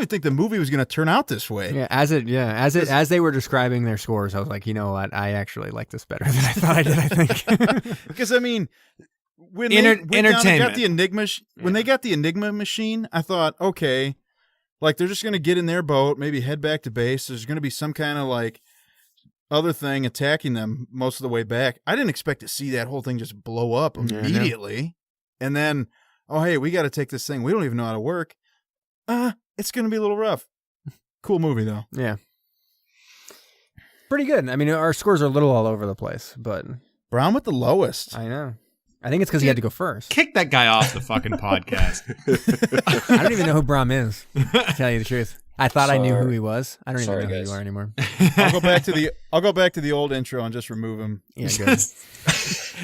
think the movie was going to turn out this way. Yeah, as they were describing their scores, I was like, you know what, I actually like this better than I thought I did. I think Because I mean, when Entertainment. they got the Enigma machine, I thought, okay, like they're just going to get in their boat, maybe head back to base. There's going to be some kind of like other thing attacking them most of the way back. I didn't expect to see that whole thing just blow up immediately, and then, oh hey, we got to take this thing. We don't even know how to work. It's going to be a little rough. Cool movie though. yeah, pretty good. I mean, our scores are a little all over the place, but Brown with the lowest. I know. I think it's because he had to go first. Kick that guy off the fucking podcast. I don't even know who Brom is, to tell you the truth. I thought I knew who he was. I don't Sorry, even know guys. who you are anymore. I'll go back to the old intro and just remove him. Yeah, good.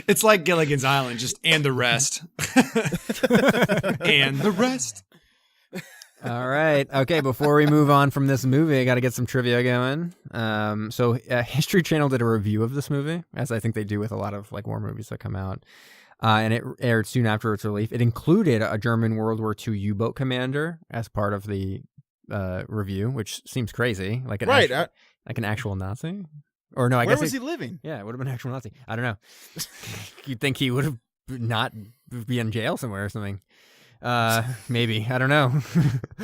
It's like Gilligan's Island, just and the rest. And the rest. All right. Okay, before we move on from this movie, I got to get some trivia going. So History Channel did a review of this movie, as I think they do with a lot of like war movies that come out. And it aired soon after its release. It included a German World War II U-boat commander as part of the review, which seems crazy. Like an like an actual Nazi? Or no, I guess Where was he living? Yeah, it would have been an actual Nazi. I don't know. You'd think he would have not be in jail somewhere or something. Maybe. I don't know.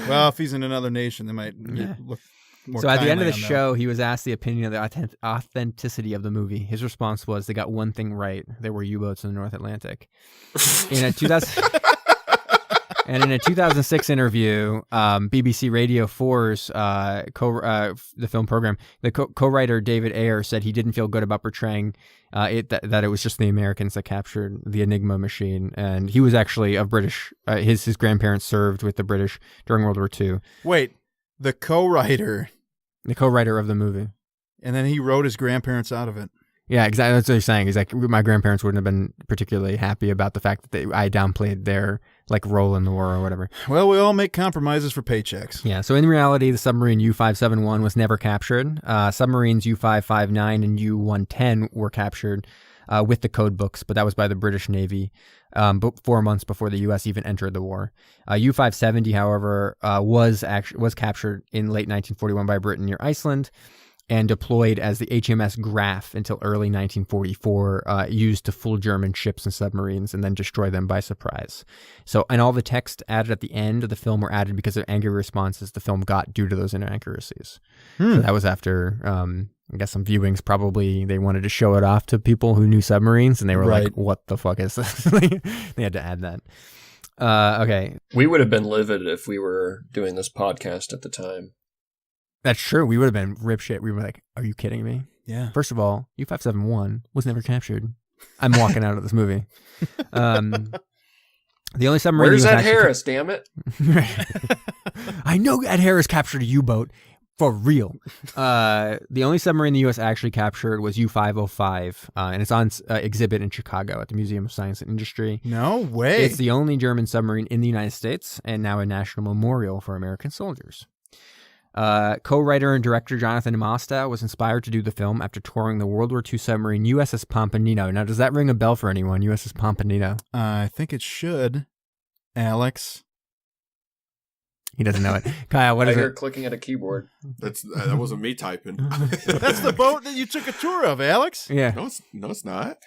Well, if he's in another nation, they might Yeah. look more So at the end of the kindly on that. show, he was asked the opinion of the authenticity of the movie. His response was, they got one thing right. There were U-boats in the North Atlantic. In a 2006 interview, BBC Radio 4's the film program, the co-writer David Ayer said he didn't feel good about portraying that it was just the Americans that captured the Enigma machine, and he was actually of British. His grandparents served with the British during World War II. Wait, the co-writer, of the movie. and then he wrote his grandparents out of it. Yeah, exactly. That's what he's saying. He's like, my grandparents wouldn't have been particularly happy about the fact that I downplayed their like role in the war or whatever. Well, we all make compromises for paychecks. Yeah. So in reality, the submarine U-571 was never captured. Submarines U-559 and U-110 were captured with the code books, but that was by the British Navy 4 months before the U.S. even entered the war. U-570, however, was captured in late 1941 by Britain near Iceland, and deployed as the HMS Graf until early 1944, used to fool German ships and submarines and then destroy them by surprise. So, and all the text added at the end of the film were added because of angry responses the film got due to those inaccuracies. So that was after, I guess, some viewings. Probably they wanted to show it off to people who knew submarines, and they were like, what the fuck is this? They had to add that. Okay. We would have been livid if we were doing this podcast at the time. That's true. We would have been rip shit. We were like, are you kidding me? Yeah. First of all, U-571 was never captured. I'm walking out of this movie. The only submarine. Where's Ed Harris, damn it? I know Ed Harris captured a U-boat. For real. The only submarine the U.S. actually captured was U-505, and it's on exhibit in Chicago at the Museum of Science and Industry. No way. It's the only German submarine in the United States and now a national memorial for American soldiers. Co-writer and director Jonathan Mostow was inspired to do the film after touring the World War II submarine USS Pompanino. Now, does that ring a bell for anyone, USS Pompanino? I think it should, Alex. He doesn't know it. Kyle, what I is hear it? clicking at a keyboard. That wasn't me typing. That's the boat that you took a tour of, Alex. Yeah. No, it's not.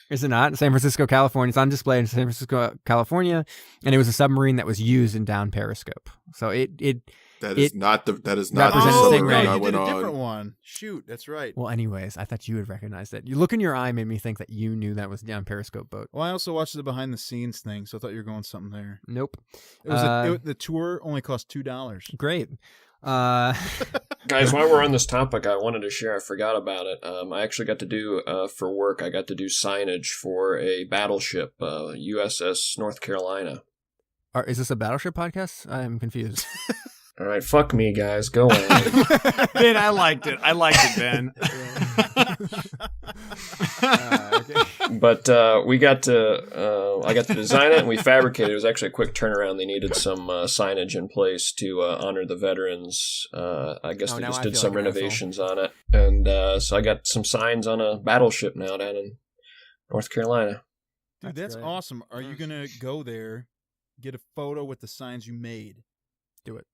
Is it not? San Francisco, California. It's on display in San Francisco, California, and it was a submarine that was used in down periscope. So That is not the represents submarine Stingray. I You did went a on. different one. Shoot, that's right. Well, anyways, I thought you would recognize that. You look in your eye made me think that you knew that was down periscope boat. Well, I also watched the behind the scenes thing, so I thought you were going something there. Nope. It was the tour only cost $2. Great. Guys, while we're on this topic, I wanted to share, I forgot about it. I actually got to do, for work, I got to do signage for a battleship, USS North Carolina. Is this a battleship podcast? I'm confused. All right, fuck me, guys. Go on. Ben, I liked it. Ben. Okay. But we got to, I got to design it, and we fabricated. It was actually a quick turnaround. They needed some signage in place to honor the veterans. I guess they just did some renovations on it, and so I got some signs on a battleship now down in North Carolina. Dude, that's awesome. Are you gonna go there, get a photo with the signs you made? Do it.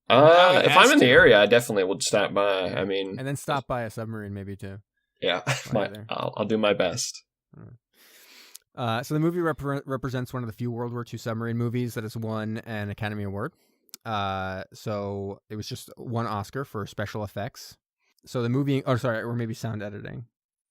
If I'm in the area, I definitely would stop by. I mean, And then stop by a submarine maybe too. yeah, I'll do my best. So the movie represents one of the few World War II submarine movies that has won an Academy Award. So it was just one Oscar for special effects. So the movie, or maybe sound editing.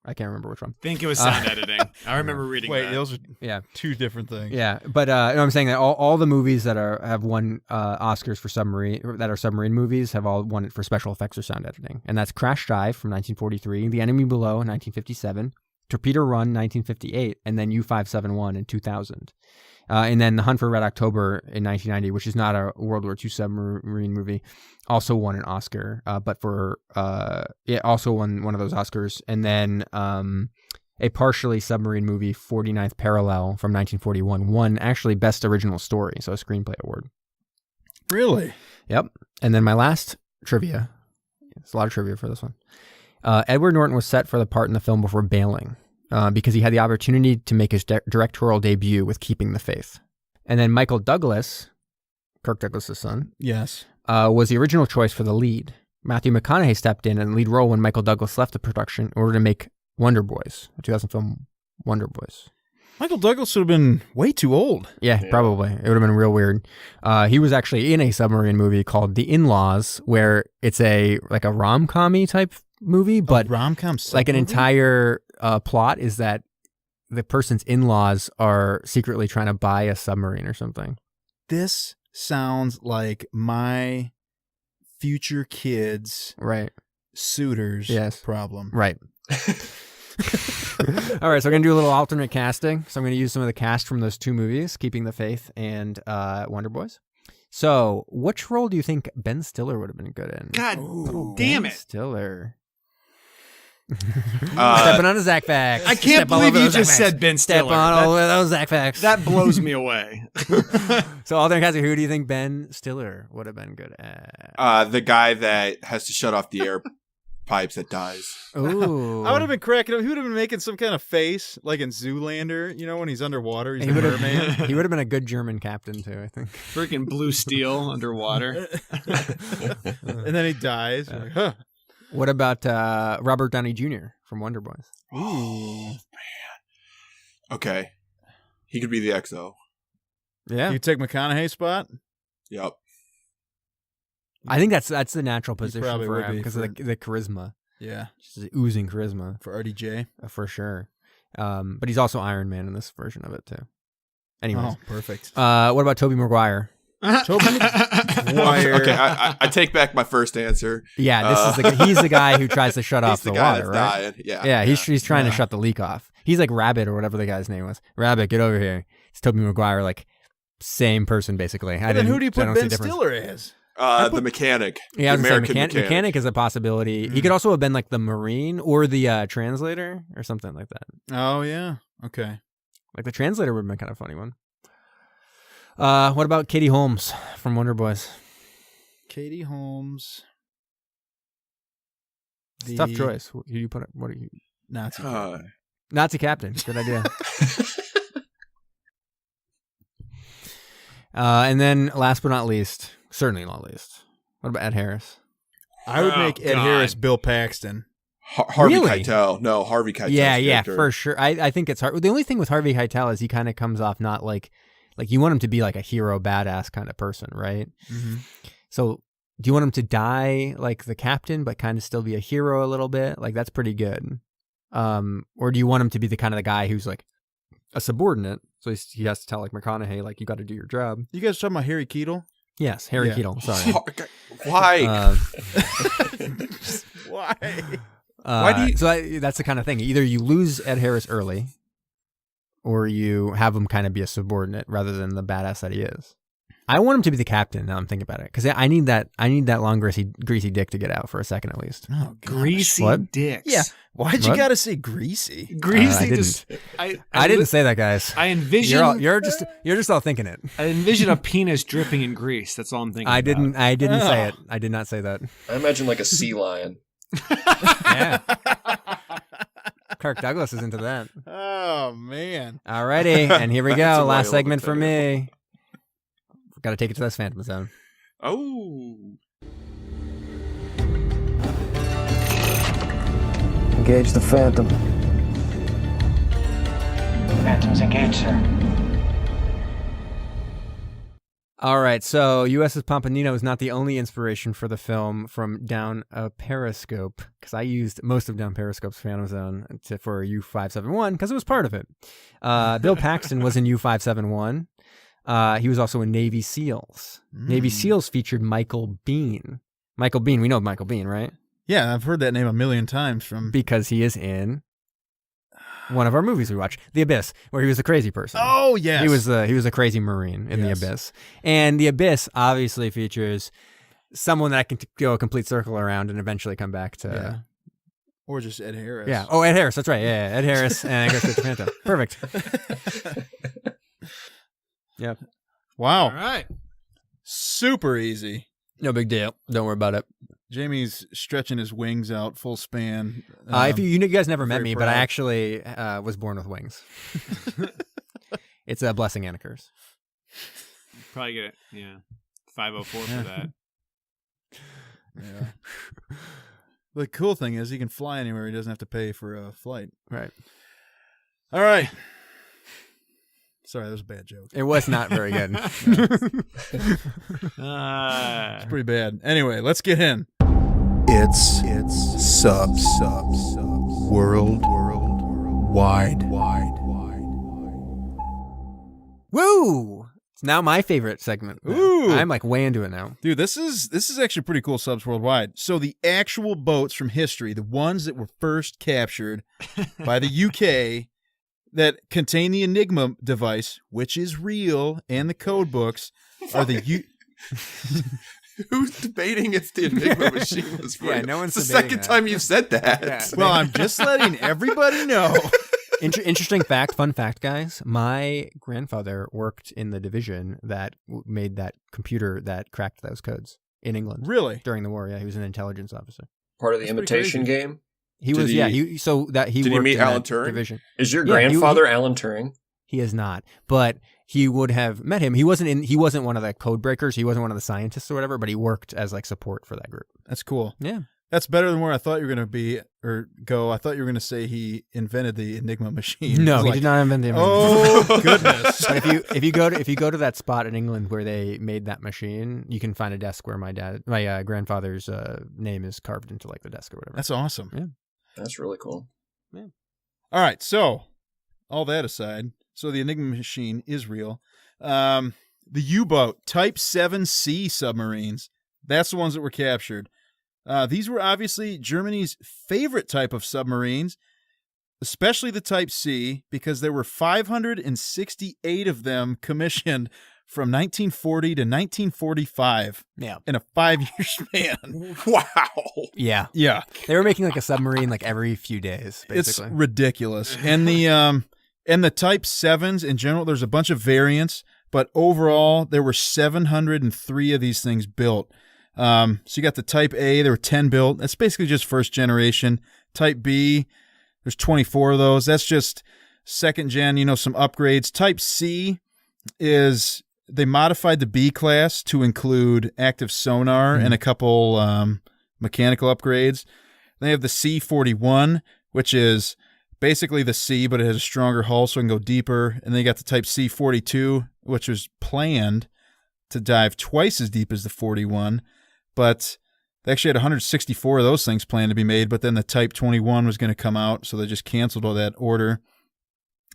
I can't remember which one. I think it was sound editing. I remember reading that. Wait, those are two different things. Yeah, but I'm saying that all the movies that have won Oscars for submarine movies have all won it for special effects or sound editing, and that's Crash Dive from 1943, The Enemy Below in 1957, Torpedo Run 1958, and then U-571 in 2000. And then The Hunt for Red October in 1990, which is not a World War II submarine movie, also won an Oscar, but for it also won one of those Oscars. And then a partially submarine movie, 49th Parallel from 1941, won actually Best Original Story, so a screenplay award. Really? Yep. And then my last trivia, it's a lot of trivia for this one. Edward Norton was set for the part in the film before bailing. Because he had the opportunity to make his directorial debut with Keeping the Faith. And then Michael Douglas, Kirk Douglas' son, Yes. was the original choice for the lead. Matthew McConaughey stepped in the lead role when Michael Douglas left the production in order to make Wonder Boys, a 2000 film Wonder Boys. Michael Douglas would have been way too old. Yeah, probably. It would have been real weird. He was actually in a submarine movie called The In-Laws, where it's a rom-com-y type movie, but rom-com like an entire plot is that the person's in-laws are secretly trying to buy a submarine or something. This sounds like my future kids' suitors problem. Right. All right, so we're going to do a little alternate casting. So I'm going to use some of the cast from those two movies, Keeping the Faith and Wonder Boys. So which role do you think Ben Stiller would have been good in? God damn Ben it. Stiller. Stepping on a Zac Facts. I can't believe you just said Ben Stiller. Step on all of those Zac Facts. That blows me away. So alternate casting, who do you think Ben Stiller would have been good at? The guy that has to shut off the air pipes that dies. Ooh. I would have been cracking up. He would have been making some kind of face, like in Zoolander, when he's underwater, he's a merman. He would have been a good German captain, too, I think. Freaking blue steel underwater. And then he dies. Like, huh. What about Robert Downey Jr. from Wonder Boys? Ooh, man. Okay. He could be the XO. Yeah. You take McConaughey's spot? Yep. I think that's the natural position probably for would him be because of the charisma. Yeah. Just oozing charisma. For RDJ? For sure. But he's also Iron Man in this version of it, too. Anyways. Oh, perfect. What about Tobey Maguire? Tobey Maguire. Okay, I take back my first answer. Yeah, he's the guy who tries to shut off the water, right? Dying. Yeah. Yeah, he's trying to shut the leak off. He's like Rabbit or whatever the guy's name was. Rabbit, get over here. It's Tobey Maguire, like same person basically. Well, then who do you put Ben Stiller as? The mechanic. Yeah, the American mechanic is a possibility. He could also have been like the Marine or the translator or something like that. Oh yeah, okay. Like the translator would have been kind of a funny one. What about Katie Holmes from Wonder Boys? Katie Holmes. Tough choice. Who do you put it? What are you? Nazi. Nazi captain. Good idea. And then last but not least, certainly not least, what about Ed Harris? I would make Ed Harris Bill Paxton. Harvey Keitel. No, Harvey Keitel. Yeah, for sure. I think it's hard. The only thing with Harvey Keitel is he kind of comes off not like you want him to be like a hero, badass kind of person, right? Mm-hmm. So do you want him to die like the captain, but kind of still be a hero a little bit? Like that's pretty good. Or do you want him to be the kind of the guy who's like a subordinate? So he has to tell like McConaughey, like you got to do your job. You guys talking about Harry Keitel? Yes, Harry Keitel. Sorry. Why? Why? Why do you? So that's the kind of thing. Either you lose Ed Harris early, or you have him kind of be a subordinate rather than the badass that he is. I want him to be the captain. Now I'm thinking about it because I need that long greasy dick to get out for a second at least. Oh, greasy dicks. Yeah. Why'd you gotta say greasy? Greasy. I didn't say that, guys. I envision you're just all thinking it. I envision a penis dripping in grease. That's all I'm thinking. I didn't say it. I did not say that. I imagine like a sea lion. Yeah. Kirk Douglas is into that. Oh man. Alrighty, and here we go. That's Last a segment royal for me. Got to take it to this Phantom Zone. Oh. Engage the Phantom. Phantom's engaged, sir. All right, so USS Pompanino is not the only inspiration for the film from Down a Periscope, because I used most of Down Periscope's Phantom Zone for U-571 because it was part of it. Bill Paxton was in U-571. He was also in Navy SEALs. Navy SEALs featured Michael Biehn. Michael Biehn, we know Michael Biehn, right? Yeah, I've heard that name a million times from... Because he is in one of our movies we watched, The Abyss, where he was a crazy person. Oh, yes. He was a crazy Marine in The Abyss. And The Abyss obviously features someone that can go a complete circle around and eventually come back to... Yeah. Or just Ed Harris. Yeah. Oh, Ed Harris. That's right. Yeah, Ed Harris and Chris Phantom. Perfect. Yep. Wow. All right. Super easy. No big deal. Don't worry about it. Jamie's stretching his wings out full span. If you guys never met very me, but I proud. actually was born with wings. It's a blessing and a curse. Probably get it. Yeah. 504 for that. Yeah. The cool thing is he can fly anywhere. He doesn't have to pay for a flight. Right. All right. Sorry, that was a bad joke. It was not very good. It's pretty bad. Anyway, let's get in. It's world wide. Woo! It's now my favorite segment. now. Ooh. I'm like way into it now. Dude, this is actually pretty cool. Subs worldwide. So the actual boats from history, the ones that were first captured by the UK, that contain the Enigma device, which is real, and the code books, are the Who's debating if the Enigma Machine was real? Yeah, no one's It's the debating second that. time you've said that. Yeah. Well, I'm just letting everybody know. Interesting fact, fun fact, guys. My grandfather worked in the division that made that computer that cracked those codes in England. Really? During the war, yeah. He was an intelligence officer. Part of the That's pretty imitation crazy. game. He Did was, he- yeah. He Did he worked meet in Alan that Turing? division. Is your Yeah, grandfather Alan Turing? He is not, but he would have met him. He wasn't one of the code breakers. He wasn't one of the scientists or whatever, but he worked as like support for that group. That's cool. Yeah. That's better than where I thought you were going to be or go. I thought you were going to say he invented the Enigma machine. No, It's he like, did not invent the Oh goodness! But if you go to that spot in England where they made that machine, you can find a desk where my grandfather's name is carved into like the desk or whatever. That's awesome. Yeah. That's really cool. All right, so all that aside, so the Enigma machine is real. The U-boat Type 7C submarines, that's the ones that were captured. These were obviously Germany's favorite type of submarines, especially the Type C, because there were 568 of them commissioned from 1940 to 1945 in a 5-year span. Wow. Yeah. Yeah. They were making like a submarine like every few days, basically. It's ridiculous. And the Type 7s in general, there's a bunch of variants, but overall there were 703 of these things built. So you got the Type A, there were 10 built. That's basically just first generation. Type B, there's 24 of those. That's just second gen, some upgrades. Type C is, they modified the B class to include active sonar and a couple mechanical upgrades. They have the C41, which is basically the C, but it has a stronger hull so it can go deeper. And then you got the Type C42, which was planned to dive twice as deep as the 41. But they actually had 164 of those things planned to be made, but then the Type 21 was going to come out, so they just canceled all that order.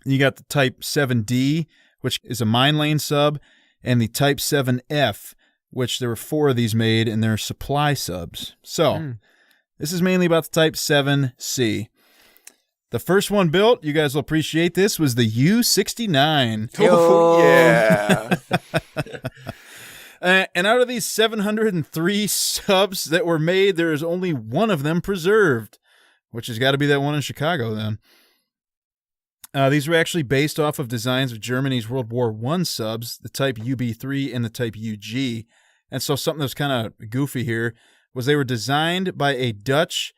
You got the Type 7D, which is a mine lane sub, and the Type 7F, which there were 4 of these made, and they're supply subs. So this is mainly about the Type 7C. The first one built, you guys will appreciate this, was the U-69. Oh, yeah. And out of these 703 subs that were made, there is only one of them preserved, which has got to be that one in Chicago then. These were actually based off of designs of Germany's World War I subs, the type UB3 and the type UG. And so something that's kind of goofy here was they were designed by a Dutch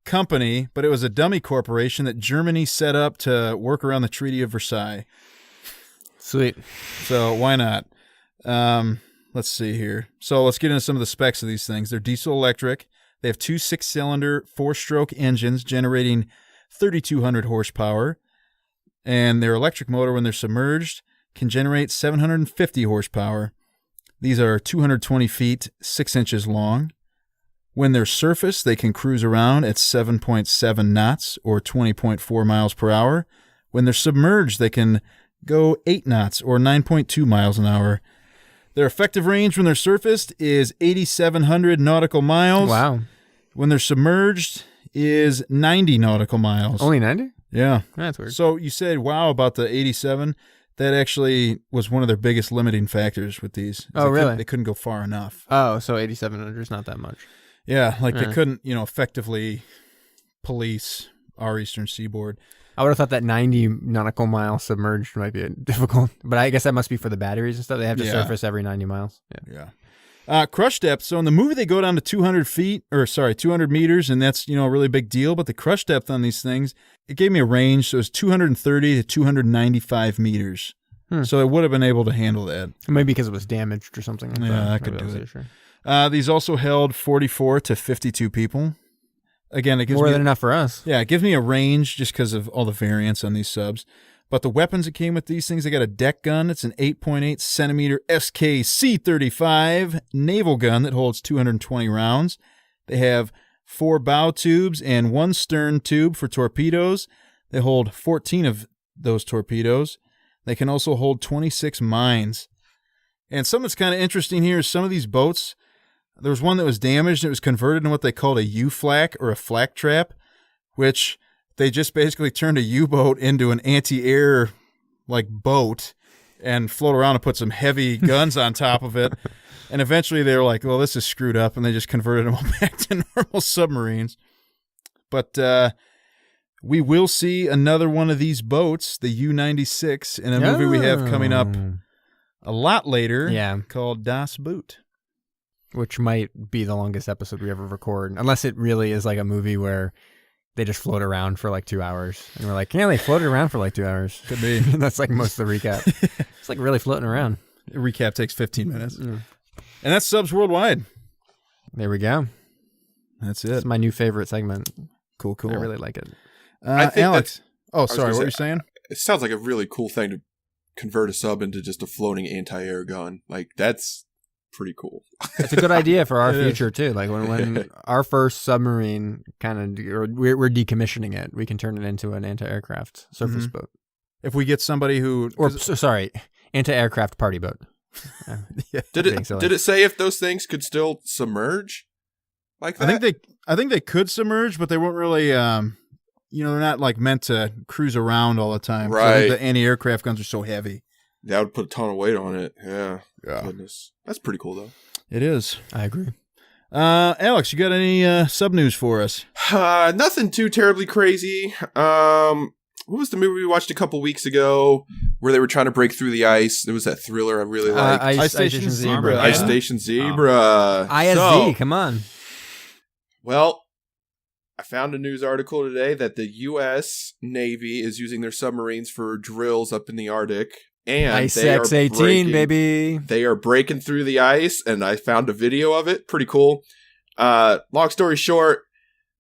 company, but it was a dummy corporation that Germany set up to work around the Treaty of Versailles. Sweet. So why not? Let's see here. So let's get into some of the specs of these things. They're diesel electric. They have two 6-cylinder, 4-stroke engines generating 3,200 horsepower. And their electric motor, when they're submerged, can generate 750 horsepower. These are 220 feet, 6 inches long. When they're surfaced, they can cruise around at 7.7 knots or 20.4 miles per hour. When they're submerged, they can go 8 knots or 9.2 miles an hour. Their effective range when they're surfaced is 8,700 nautical miles. Wow. When they're submerged is 90 nautical miles. Only 90? Yeah. That's weird. So you said, wow, about the 87. That actually was one of their biggest limiting factors with these. Oh, really? They couldn't go far enough. Oh, so 8,700 is not that much. Yeah, like they couldn't, effectively police our eastern seaboard. I would have thought that 90 nautical miles submerged might be difficult, but I guess that must be for the batteries and stuff. They have to surface every 90 miles. Yeah. Crush depth. So in the movie, they go down to 200 meters, and that's, a really big deal. But the crush depth on these things, it gave me a range. So it was 230 to 295 meters. So it would have been able to handle that. Maybe because it was damaged or something like that. Yeah, that could do it. Sure. These also held 44 to 52 people. Again, it gives more than enough for us. Yeah, it gives me a range just because of all the variants on these subs. But the weapons that came with these things, they got a deck gun. It's an 8.8 centimeter SKC-35 naval gun that holds 220 rounds. They have 4 bow tubes and 1 stern tube for torpedoes. They hold 14 of those torpedoes. They can also hold 26 mines. And something that's kind of interesting here is some of these boats, there was one that was damaged and it was converted into what they called a U-flak or a flak trap, which they just basically turned a U-boat into an anti-air boat and float around and put some heavy guns on top of it. And eventually they were like, well, this is screwed up, and they just converted them all back to normal submarines. But we will see another one of these boats, the U-96, in a movie we have coming up a lot later called Das Boot. Which might be the longest episode we ever record, unless it really is like a movie where they just float around for 2 hours. And we're like, yeah, they floated around for 2 hours. Could be. That's most of the recap. It's really floating around. The recap takes 15 minutes. And that's Subs Worldwide. There we go. That's it. It's my new favorite segment. Cool. I really like it. I think Alex. Oh, sorry. What were you saying? It sounds like a really cool thing to convert a sub into just a floating anti-air gun. That's pretty cool. It's a good idea for our future too. When our first submarine we're decommissioning it, we can turn it into an anti-aircraft surface boat. If we get somebody who, anti-aircraft party boat. Did it say if those things could still submerge like that? I think they could submerge, but they weren't really. They're not meant to cruise around all the time. Right. So the anti-aircraft guns are so heavy. That would put a ton of weight on it. Yeah. Goodness. That's pretty cool, though. It is. I agree. Alex, you got any sub news for us? Nothing too terribly crazy. What was the movie we watched a couple weeks ago where they were trying to break through the ice? There was that thriller I really liked. Ice Station Zebra. Ice Station Zebra. ISZ, come on. Well, I found a news article today that the U.S. Navy is using their submarines for drills up in the Arctic. And Ice X-18, baby. They are breaking through the ice, and I found a video of it. Pretty cool. Long story short,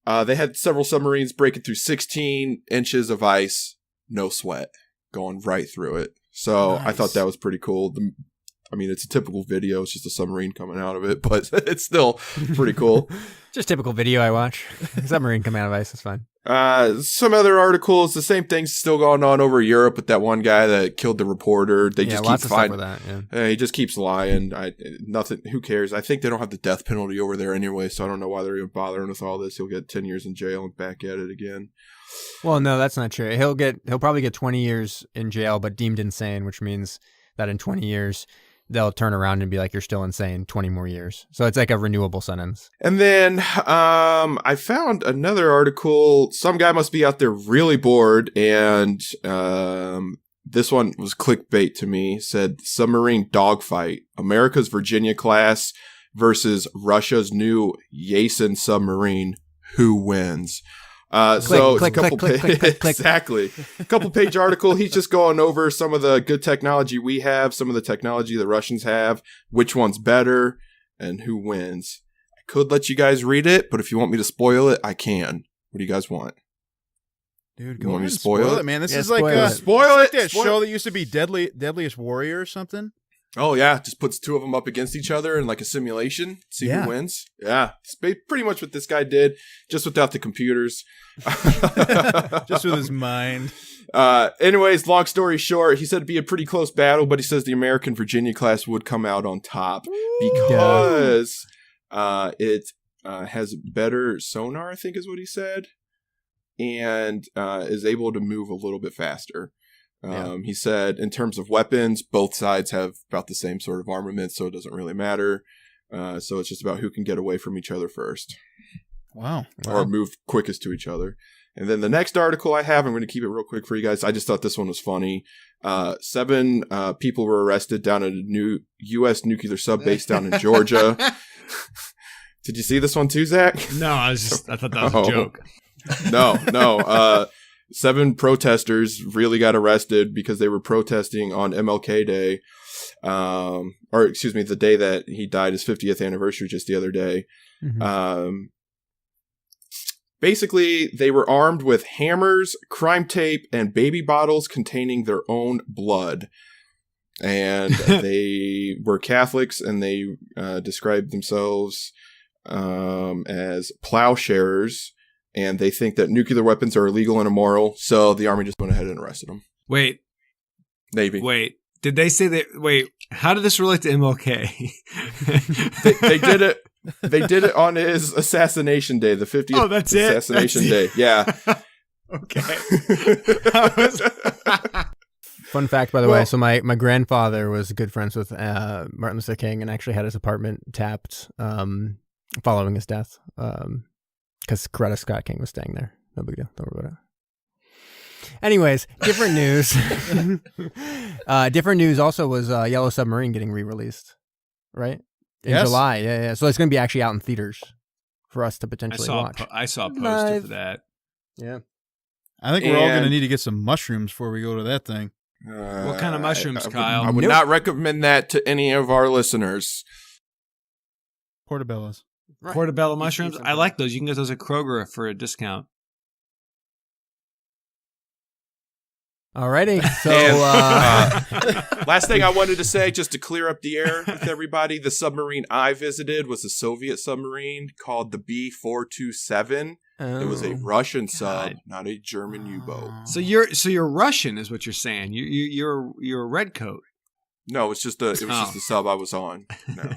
they had several submarines breaking through 16 inches of ice, no sweat, going right through it. So nice. I thought that was pretty cool. It's a typical video. It's just a submarine coming out of it, but it's still pretty cool. Just typical video I watch. Submarine coming out of ice is fine. Some other articles, the same thing's still going on over Europe with that one guy that killed the reporter. They just keep finding that. Yeah. He just keeps lying. Nothing. Who cares? I think they don't have the death penalty over there anyway, so I don't know why they're even bothering with all this. He'll get 10 years in jail and back at it again. Well, no, that's not true. He'll probably get 20 years in jail, but deemed insane, which means that in 20 years they'll turn around and be like, you're still insane, 20 more years. So it's like a renewable sentence. And then I found another article. Some guy must be out there really bored, and this one was clickbait to me. Said submarine dogfight: America's Virginia class versus Russia's new Yeltsin submarine. Who wins? So it's a couple exactly a couple page article. He's just going over some of the good technology we have, some of the technology the Russians have, which one's better, and who wins. I could let you guys read it, but if you want me to spoil it, I can. What do you guys want? Dude, You go want ahead me to and spoil it, man. This Yeah, is like spoil it. Spoil it. that Spoil show it. that used to be Deadliest Warrior or something. Oh yeah, just puts two of them up against each other in like a simulation, see Yeah. who wins. Yeah, it's pretty much what this guy did, just without the computers. Just with his mind. Anyways, long story short, he said it'd be a pretty close battle, but he says the American Virginia class would come out on top because it has better sonar, I think is what he said, and is able to move a little bit faster. He said in terms of weapons, both sides have about the same sort of armament, so it doesn't really matter. So it's just about who can get away from each other first. Wow. Or move quickest to each other. And then the next article I have, I'm going to keep it real quick for you guys. I just thought this one was funny. 7 people were arrested down at a new U.S. nuclear sub base down in Georgia. Did you see this one too, Zach? No, I thought that was a joke. No. 7 protesters really got arrested because they were protesting on MLK Day. Or excuse me, the day that he died, his 50th anniversary just the other day. Mm-hmm. Basically, they were armed with hammers, crime tape, and baby bottles containing their own blood. And they were Catholics, and they described themselves as plowsharers. And they think that nuclear weapons are illegal and immoral, so the Army just went ahead and arrested them. Wait. Navy. Did they say that? Wait, how did this relate to MLK? They did it. They did it on his assassination day, the 50th Oh, that's it? assassination day. Yeah. Okay. Fun fact, by the way. So my grandfather was good friends with Martin Luther King and actually had his apartment tapped following his death because Coretta Scott King was staying there. No big deal. Don't worry about it. Anyways, different news. Different news also was Yellow Submarine getting re-released, right? In July. Yeah. So it's going to be actually out in theaters for us to potentially watch. I saw a poster for that. Yeah. I think we're all going to need to get some mushrooms before we go to that thing. What kind of mushrooms, Kyle? I would not recommend that to any of our listeners. Portobello's. Right. Portobello mushrooms? I like those. You can get those at Kroger for a discount. Alrighty. So, last thing I wanted to say, just to clear up the air with everybody, the submarine I visited was a Soviet submarine called the B-427. It was a Russian sub, not a German U-boat. So you're Russian, is what you're saying. You're a redcoat. No, it was just the sub I was on. No.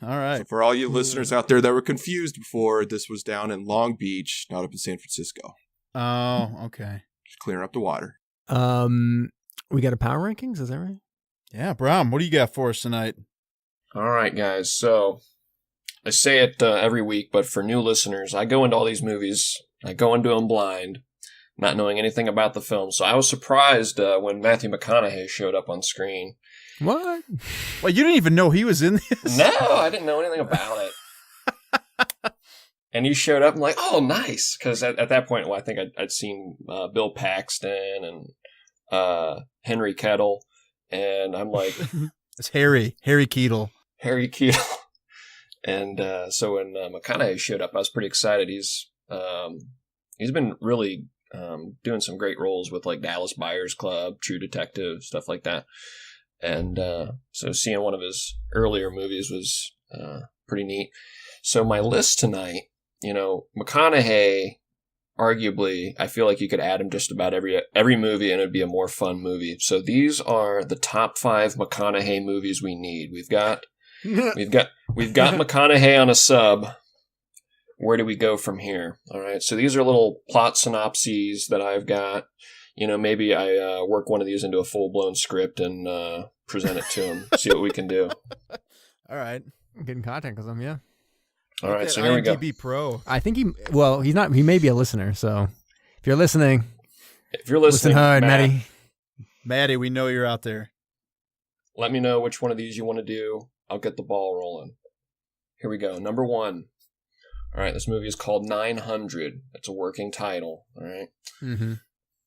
All right. So for all you listeners out there that were confused before, this was down in Long Beach, not up in San Francisco. Oh, okay. Just clearing up the water. we got a power rankings, is that right? Yeah, Brom, what do you got for us tonight? All right, guys. So I say it every week, but for new listeners, I go into all these movies, I go into them blind, not knowing anything about the film. So I was surprised when Matthew McConaughey showed up on screen. What? Well, you didn't even know he was in this? No, I didn't know anything about it. And he showed up, I'm like, oh, nice. Because at that point, well, I think I'd seen Bill Paxton and Henry Keitel. And I'm like... It's Harry Keitel. Harry Keitel. And so when McConaughey showed up, I was pretty excited. He's been really doing some great roles with like Dallas Buyers Club, True Detective, stuff like that. And so seeing one of his earlier movies was pretty neat. So my list tonight, McConaughey, arguably, I feel like you could add him just about every movie and it'd be a more fun movie. So these are the top 5 McConaughey movies we need. We've got McConaughey on a sub. Where do we go from here? All right. So these are little plot synopses that I've got. maybe I work one of these into a full-blown script and present it to him, see what we can do. All right. Get in contact with him, yeah. All right, so here we go. IMDb Pro. I think he's not, he may be a listener, so if you're listening, listen hard, Maddie. Maddie, we know you're out there. Let me know which one of these you want to do. I'll get the ball rolling. Here we go. Number 1. All right, this movie is called 900. It's a working title, all right? Mm-hmm.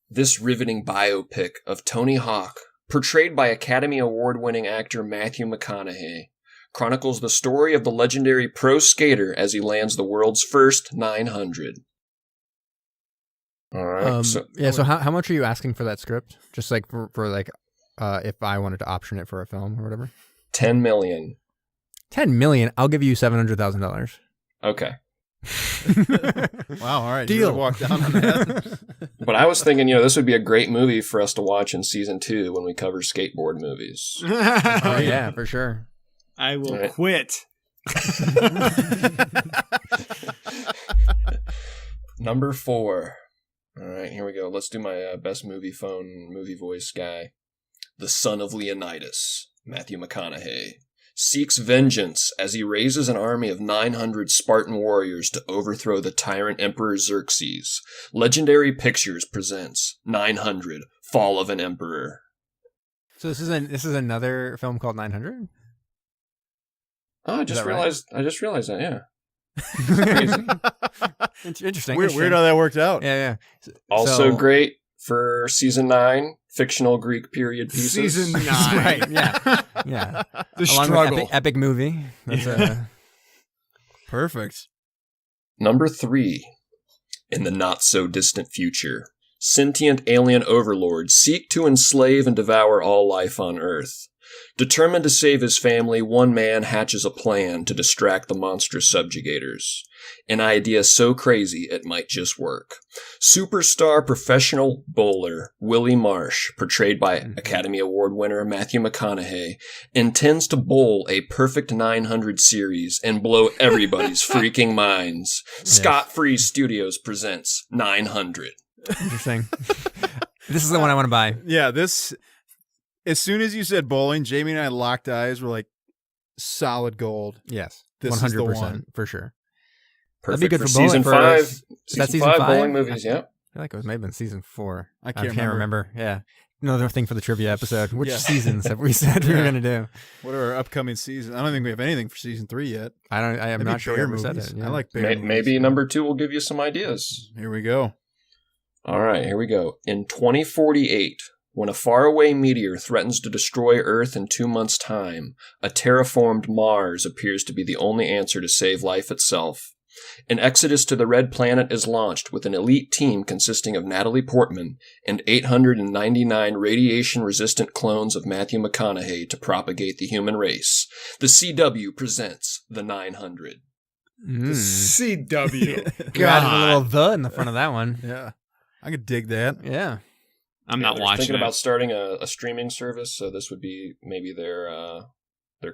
This riveting biopic of Tony Hawk, portrayed by Academy Award-winning actor Matthew McConaughey, chronicles the story of the legendary pro skater as he lands the world's first 900. All right. So how much are you asking for that script? Just like for like, if I wanted to option it for a film or whatever. $10 million. $10 million. I'll give you $700,000. Okay. Wow. All right. Deal. You walk down on that. But I was thinking, this would be a great movie for us to watch in season 2 when we cover skateboard movies. Oh yeah, for sure. I will quit. Number 4. All right, here we go. Let's do my best movie voice guy. The son of Leonidas, Matthew McConaughey, seeks vengeance as he raises an army of 900 Spartan warriors to overthrow the tyrant Emperor Xerxes. Legendary Pictures presents 900, Fall of an Emperor. So this is another film called 900? Oh, I just realized that, yeah. Crazy. Interesting. Weird how that worked out. Yeah. Also great for season 9, fictional Greek period pieces. Season 9. Right, yeah. Yeah. The Along struggle. with epic movie. That's Perfect. Number 3. In the not-so-distant future, sentient alien overlords seek to enslave and devour all life on Earth. Determined to save his family, one man hatches a plan to distract the monstrous subjugators. An idea so crazy it might just work. Superstar professional bowler Willie Marsh, portrayed by Academy Award winner Matthew McConaughey, intends to bowl a perfect 900 series and blow everybody's freaking minds. Yes. Scot-Free Studios presents 900. interesting. This is the one I want to buy. Yeah, this... As soon as you said bowling, Jamie and I locked eyes. We're like, solid gold. Yes. This 100% is the one. For sure. Perfect That'd be good for for season bowling. 5. Is that Season 5 bowling five? movies, yeah. I feel like it may have been season 4. I can't remember. Yeah. Another thing for the trivia episode. Which Yeah. seasons have we said we were going to do? What are our upcoming seasons? I don't think we have anything for season 3 yet. I am Maybe not sure we bear ever said movies. it. Yeah. I like bear movies. Maybe number 2 will give you some ideas. Here we go. All right, here we go. In 2048, when a faraway meteor threatens to destroy Earth in 2 months' time, a terraformed Mars appears to be the only answer to save life itself. An exodus to the Red Planet is launched with an elite team consisting of Natalie Portman and 899 radiation-resistant clones of Matthew McConaughey to propagate the human race. The CW presents the 900. CW. You added a little "the" in the front of that one. Yeah. I could dig that. Yeah. I'm not they're watching thinking it. about starting a streaming service, so this would be maybe their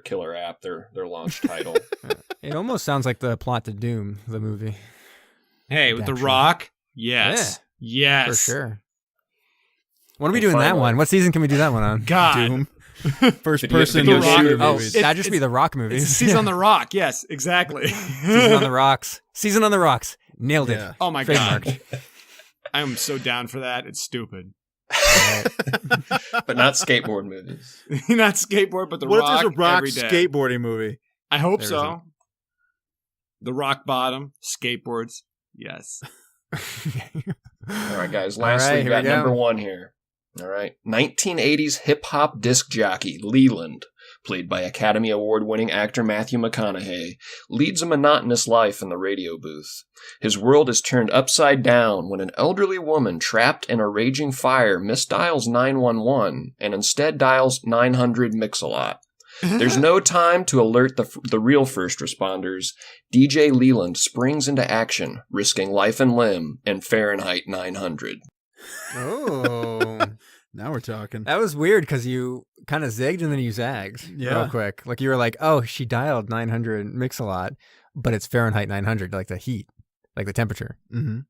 killer app, their launch title. It almost sounds like the plot to Doom, the movie. Hey, with The Action. Rock? Yes. Yes. For sure. When are we doing that one? What season can we do that one on? God. Doom. First Video- person video shooter shooter Oh, movies. that'd just be the Rock movies. It's Season on the Rock. Yes, exactly. Season on the Rocks. Season on the Rocks. Nailed it. Yeah. Oh my Trademarked. God. I'm so down for that. It's stupid. But not skateboard movies. Not skateboard, but The What Rock. if there's a rock every day. skateboarding movie? I hope There so. The rock bottom, skateboards. Yes. All right, guys. Lastly, right, we here got we go. number 1 here. All right. 1980s hip-hop disc jockey Leland, played by Academy Award-winning actor Matthew McConaughey, leads a monotonous life in the radio booth. His world is turned upside down when an elderly woman trapped in a raging fire misdials 911 and instead dials 900 Mix-a-Lot. There's no time to alert the real first responders. DJ Leland springs into action, risking life and limb in Fahrenheit 900. Oh. Now we're talking. That was weird because you kind of zigged and then you zagged Yeah. real quick. Like you were like, oh, she dialed 900 Mix-a-Lot, but it's Fahrenheit 900, like the heat, like the temperature. Mm-hmm.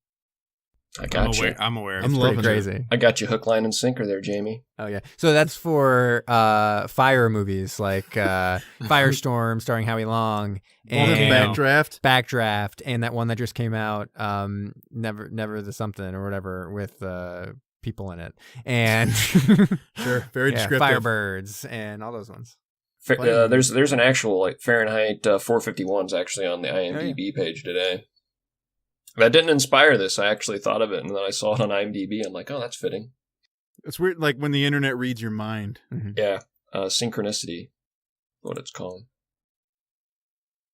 I got you. I'm aware. It's pretty crazy. I got you hook, line, and sinker there, Jamie. Oh yeah. So that's for fire movies like Firestorm starring Howie Long and Backdraft and that one that just came out, Never the Something or whatever with people in it. And Sure, very descriptive. Firebirds and all those ones. There's an actual like Fahrenheit 451's actually on the IMDb page today. That didn't inspire this. I actually thought of it, and then I saw it on IMDb. I'm like, oh, that's fitting. It's weird, like when the internet reads your mind. Mm-hmm. Yeah, synchronicity, what it's called.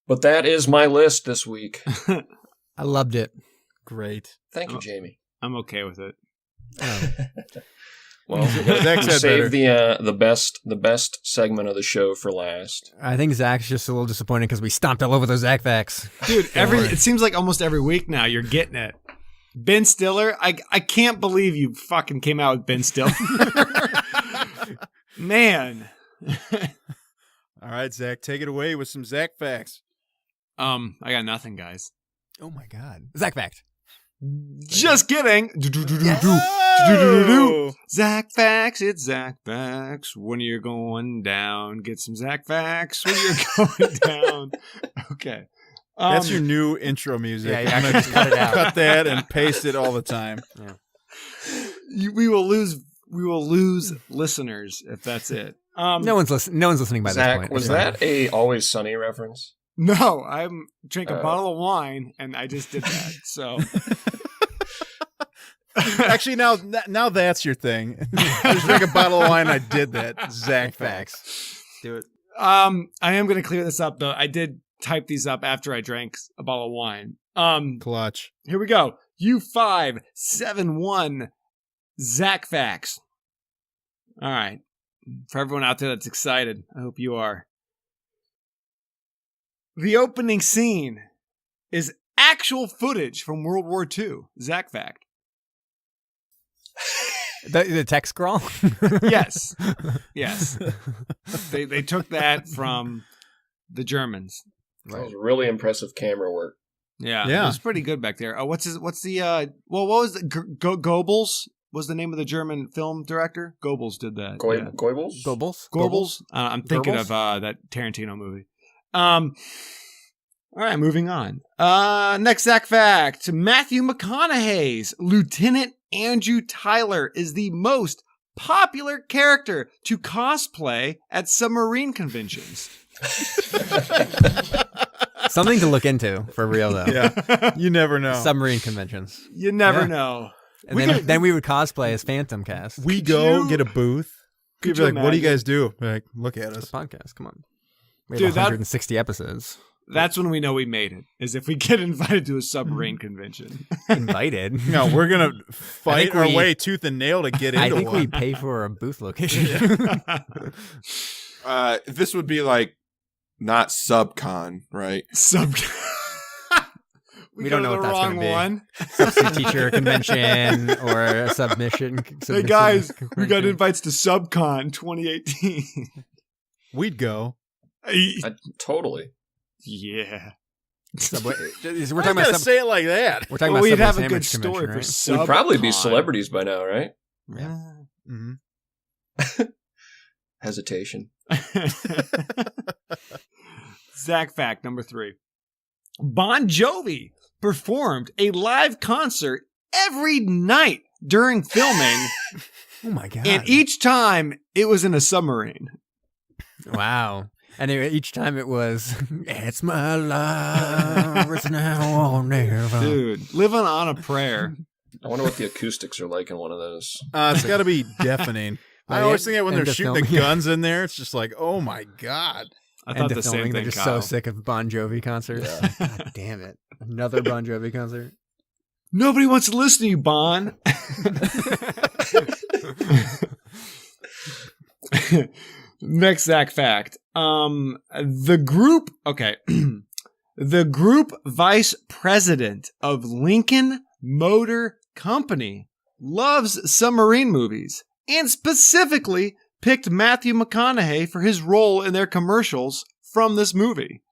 But that is my list this week. I loved it. Great. Thank you, Jamie. I'm okay with it. Well, save the best segment of the show for last. I think Zach's just a little disappointed because we stomped all over those Zac Facts. Dude, it seems like almost every week now you're getting it. Ben Stiller, I can't believe you fucking came out with Ben Stiller. Man. All right, Zach, take it away with some Zac Facts. I got nothing, guys. Oh my God. Zac Fact. Just kidding. Oh! Zac Facts, it's Zac Facts. When you're going down, get some Zac Facts. When you're going down. Okay. That's your new intro music. Yeah, I'm gonna just cut it out. Cut that and paste it all the time. Yeah. We will lose listeners if that's it. No one's listening by Zach, this point. was that a Always Sunny reference? No, I'm drinking a bottle of wine and I just did that. So actually, now that's your thing. I just drank a bottle of wine. I did that. Zac Facts. Do it. I am going to clear this up though. I did type these up after I drank a bottle of wine. Clutch. Here we go. U571 Zac Facts. All right. For everyone out there that's excited, I hope you are. The opening scene is actual footage from World War II. Zac Fact. The text scroll? Yes. Yes. They took that from the Germans. That was really impressive camera work. Yeah. Yeah. It was pretty good back there. What was Goebbels was the name of the German film director? Goebbels did that. Goebbels? Goebbels? I'm thinking of that Tarantino movie. All right, moving on. Next Zac Fact. Matthew McConaughey's Lieutenant Andrew Tyler is the most popular character to cosplay at submarine conventions. Something to look into, for real, though. Yeah. You never know. Submarine conventions. You never know. And then we would cosplay as Phantom Cast. We go get a booth. You'd be like, what do you imagine? guys do? We're like, look at us. Podcast, come on. We have 160 episodes. That's when we know we made it, is if we get invited to a submarine convention. Invited? No, we're going to fight our way tooth and nail to get into I think one. we pay for a booth location. This would be like not subcon, right? We don't know what that's going to be. One. Substitute teacher convention or a submission. Hey guys, we got invites to SubCon 2018. We'd go. Totally. Yeah. We're talking Why you gotta say it like that? We're talking Well, about we'd have a Subway good Sandwich story Convention, for right? SubCon. We'd probably be celebrities by now, right? Yeah. Mm-hmm. Hesitation. Zac Fact number 3. Bon Jovi performed a live concert every night during filming. Oh my God. And each time it was in a submarine. Wow. And each time it was, it's my life, it's now or never. Dude, living on a prayer. I wonder what the acoustics are like in one of those. It's got to be deafening. I always think that when End they're of shooting the film, yeah. guns in there, it's just like, oh my God. I thought the filming, same they're thing, just Kyle. so sick of Bon Jovi concerts. God damn it. Another Bon Jovi concert. Nobody wants to listen to you, Bon. Next Zac Fact. The group vice president of Lincoln Motor Company loves submarine movies and specifically picked Matthew McConaughey for his role in their commercials from this movie.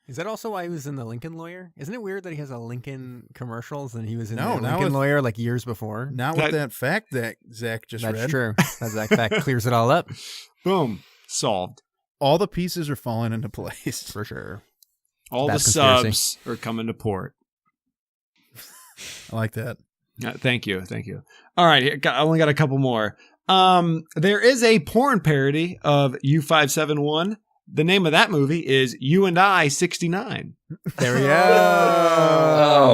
Is that also why he was in The Lincoln Lawyer? Isn't it weird that he has a Lincoln commercials and he was in No, The now Lincoln with- Lawyer like years before? Not with that fact that Zach just That's read. true. That Zac Fact clears it all up. Boom. Solved. All the pieces are falling into place. For sure. All Bad the conspiracy. subs are coming to port. I like that. Thank you. All right, I only got a couple more. There is a porn parody of U571. The name of that movie is You and I 69. There we go.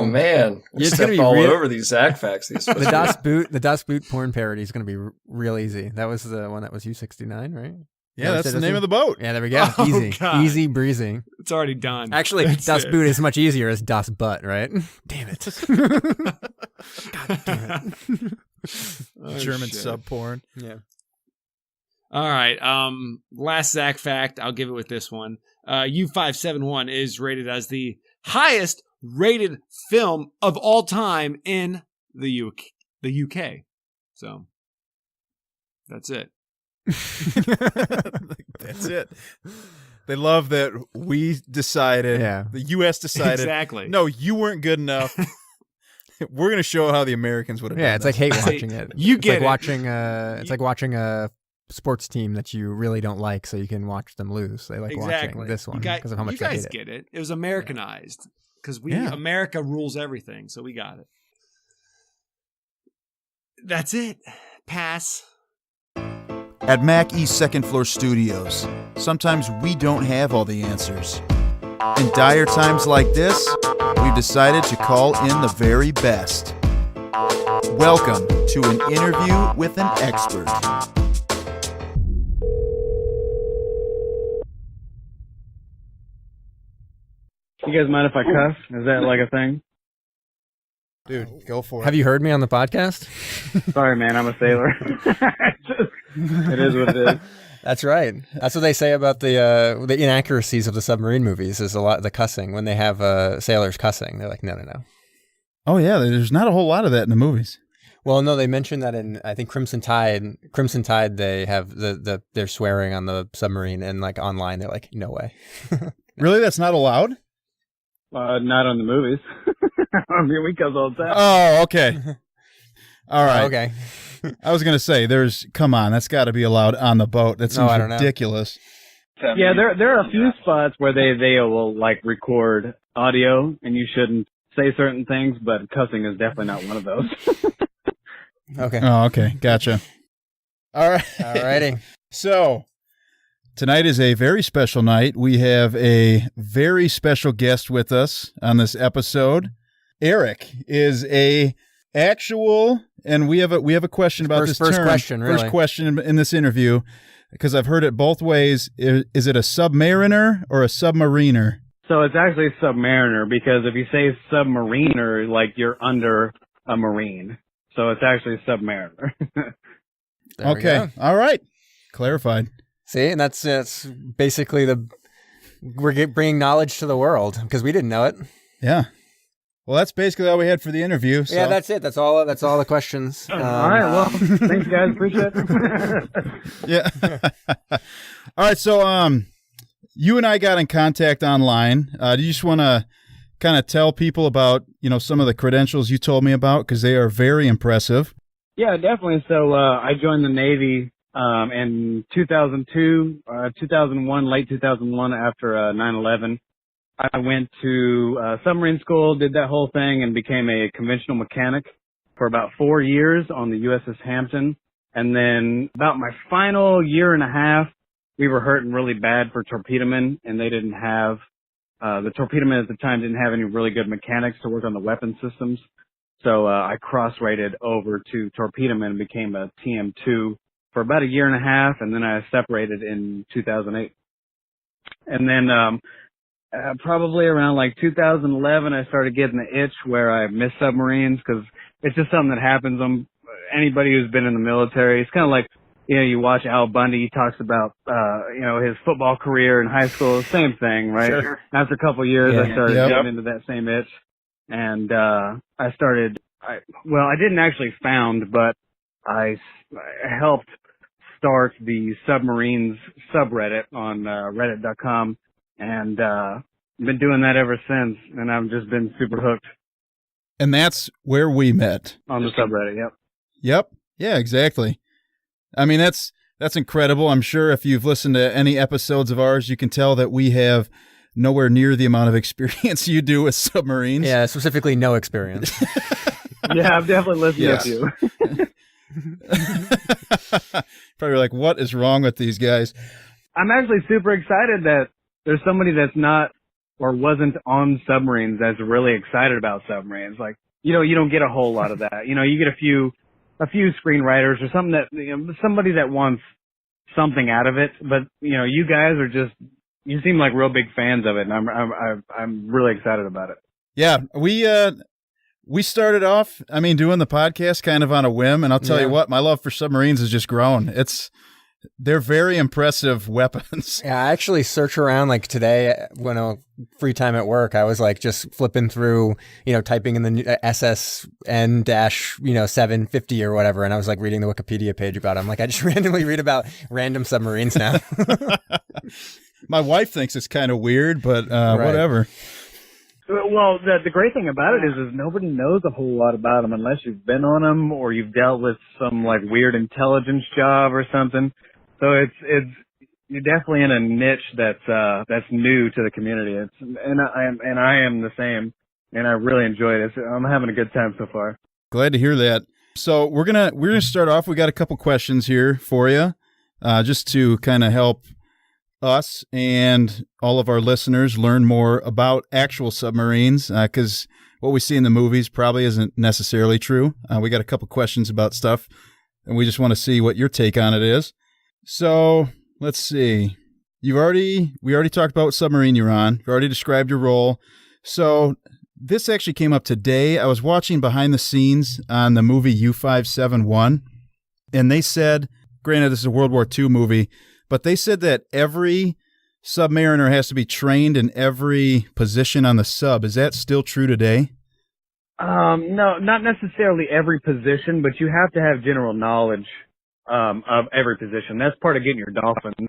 Oh man, we It's stepped gonna be all real- over these Zac Facts. These The Das Boot porn parody is going to be real easy. That was the one that was U69, right? Yeah, that's the name of the boat. Yeah, there we go. Oh, Easy. God. Easy breezy. It's already done. Actually, That's Das it. Boot is much easier as Das Butt, right? Damn it. God damn it. Oh, German shit. sub porn. Yeah. All right. Last Zac Fact. I'll give it with this one. U571 is rated as the highest rated film of all time in the UK. So that's it. That's it. They love that we decided, Yeah. the U.S. decided, Exactly. no, you weren't good enough. We're going to show how the Americans would have Yeah, done it's like hate watching it. You It's get like it. watching it's like watching a sports team that you really don't like so you can watch them lose. They like Exactly. watching this one You because of how much you they guys hate it. get it. It was Americanized because Yeah. America rules everything, so we got it. That's it. Pass. At Mac East Second Floor Studios, sometimes we don't have all the answers. In dire times like this, we've decided to call in the very best. Welcome to an interview with an expert. You guys mind if I cuss? Is that like a thing? Dude, go for it. Have you heard me on the podcast? Sorry, man. I'm a sailor. It is what it is. That's right. That's what they say about the inaccuracies of the submarine movies is a lot the cussing when they have sailors cussing. They're like, no. Oh, yeah, there's not a whole lot of that in the movies. Well, no, they mentioned that in I think Crimson Tide. Crimson Tide, they have they're swearing on the submarine and like online they're like, no way. Really? That's not allowed? Not on the movies. I mean, we cuss all the time. Oh, okay. All right. Okay. I was going to say, come on, that's got to be allowed on the boat. That seems I don't know. ridiculous. Yeah, there are a few spots where they will like record audio, and you shouldn't say certain things, but cussing is definitely not one of those. Okay. Oh, okay. Gotcha. All right. Alrighty. So, tonight is a very special night. We have a very special guest with us on this episode. Eric is a actual, and we have a question about this First term. question, really. First question in this interview, because I've heard it both ways. Is it a submariner or a submariner? So it's actually submariner, because if you say submariner, like you're under a marine. So it's actually submariner. There we Okay. go. All right. Clarified. See, and that's basically we're bringing knowledge to the world because we didn't know it. Yeah. Well, that's basically all we had for the interview. So. Yeah, that's it. That's all the questions. All right. Well, thanks, guys. Appreciate it. Yeah. All right. So, you and I got in contact online. Do you just want to kind of tell people about, some of the credentials you told me about? Because they are very impressive. Yeah, definitely. So I joined the Navy in 2002, 2001, late 2001 after 9/11. I went to submarine school, did that whole thing, and became a conventional mechanic for about 4 years on the USS Hampton. And then about my final year and a half, we were hurting really bad for torpedomen, and they didn't have the torpedomen at the time didn't have any really good mechanics to work on the weapon systems. So I cross-rated over to torpedoman and became a TM2 for about a year and a half, and then I separated in 2008. And then probably around like 2011, I started getting the itch where I miss submarines, because it's just something that happens. Anybody who's been in the military, it's kind of like, you watch Al Bundy, he talks about, his football career in high school, same thing, right? Sure. After a couple of years, I started Yep. getting into that same itch. And I didn't actually found, but I helped start the submarines subreddit on reddit.com. And been doing that ever since, and I've just been super hooked. And that's where we met. On the subreddit, yep. Yep. Yeah, exactly. I mean, that's incredible. I'm sure if you've listened to any episodes of ours, you can tell that we have nowhere near the amount of experience you do with submarines. Yeah, specifically no experience. Yeah, I've definitely listened to you. Probably like, what is wrong with these guys? I'm actually super excited that there's somebody that's not or wasn't on submarines that's really excited about submarines. Like, you don't get a whole lot of that. You get a few screenwriters or something that, somebody that wants something out of it. But, you guys are just, you seem like real big fans of it, and I'm really excited about it. Yeah, we started off, doing the podcast kind of on a whim, and I'll tell you what, my love for submarines has just grown. They're very impressive weapons. Yeah, I actually search around like today when free time at work. I was like just flipping through, typing in the SSN-750 or whatever, and I was like reading the Wikipedia page about it. I'm like, I just randomly read about random submarines now. My wife thinks it's kind of weird, but whatever. Well, the great thing about it is nobody knows a whole lot about them unless you've been on them or you've dealt with some like weird intelligence job or something. So you're definitely in a niche that's new to the community. And I am the same, and I really enjoyed it. I'm having a good time so far. Glad to hear that. So we're gonna start off. We got a couple questions here for you, just to kind of help us and all of our listeners learn more about actual submarines, because what we see in the movies probably isn't necessarily true. We got a couple questions about stuff, and we just want to see what your take on it is. So let's see. We already talked about what submarine you're on. You already described your role. So this actually came up today. I was watching behind the scenes on the movie U-571, and they said, granted this is a World War II movie, but they said that every submariner has to be trained in every position on the sub. Is that still true today? No, not necessarily every position, but you have to have general knowledge of every position. That's part of getting your dolphins.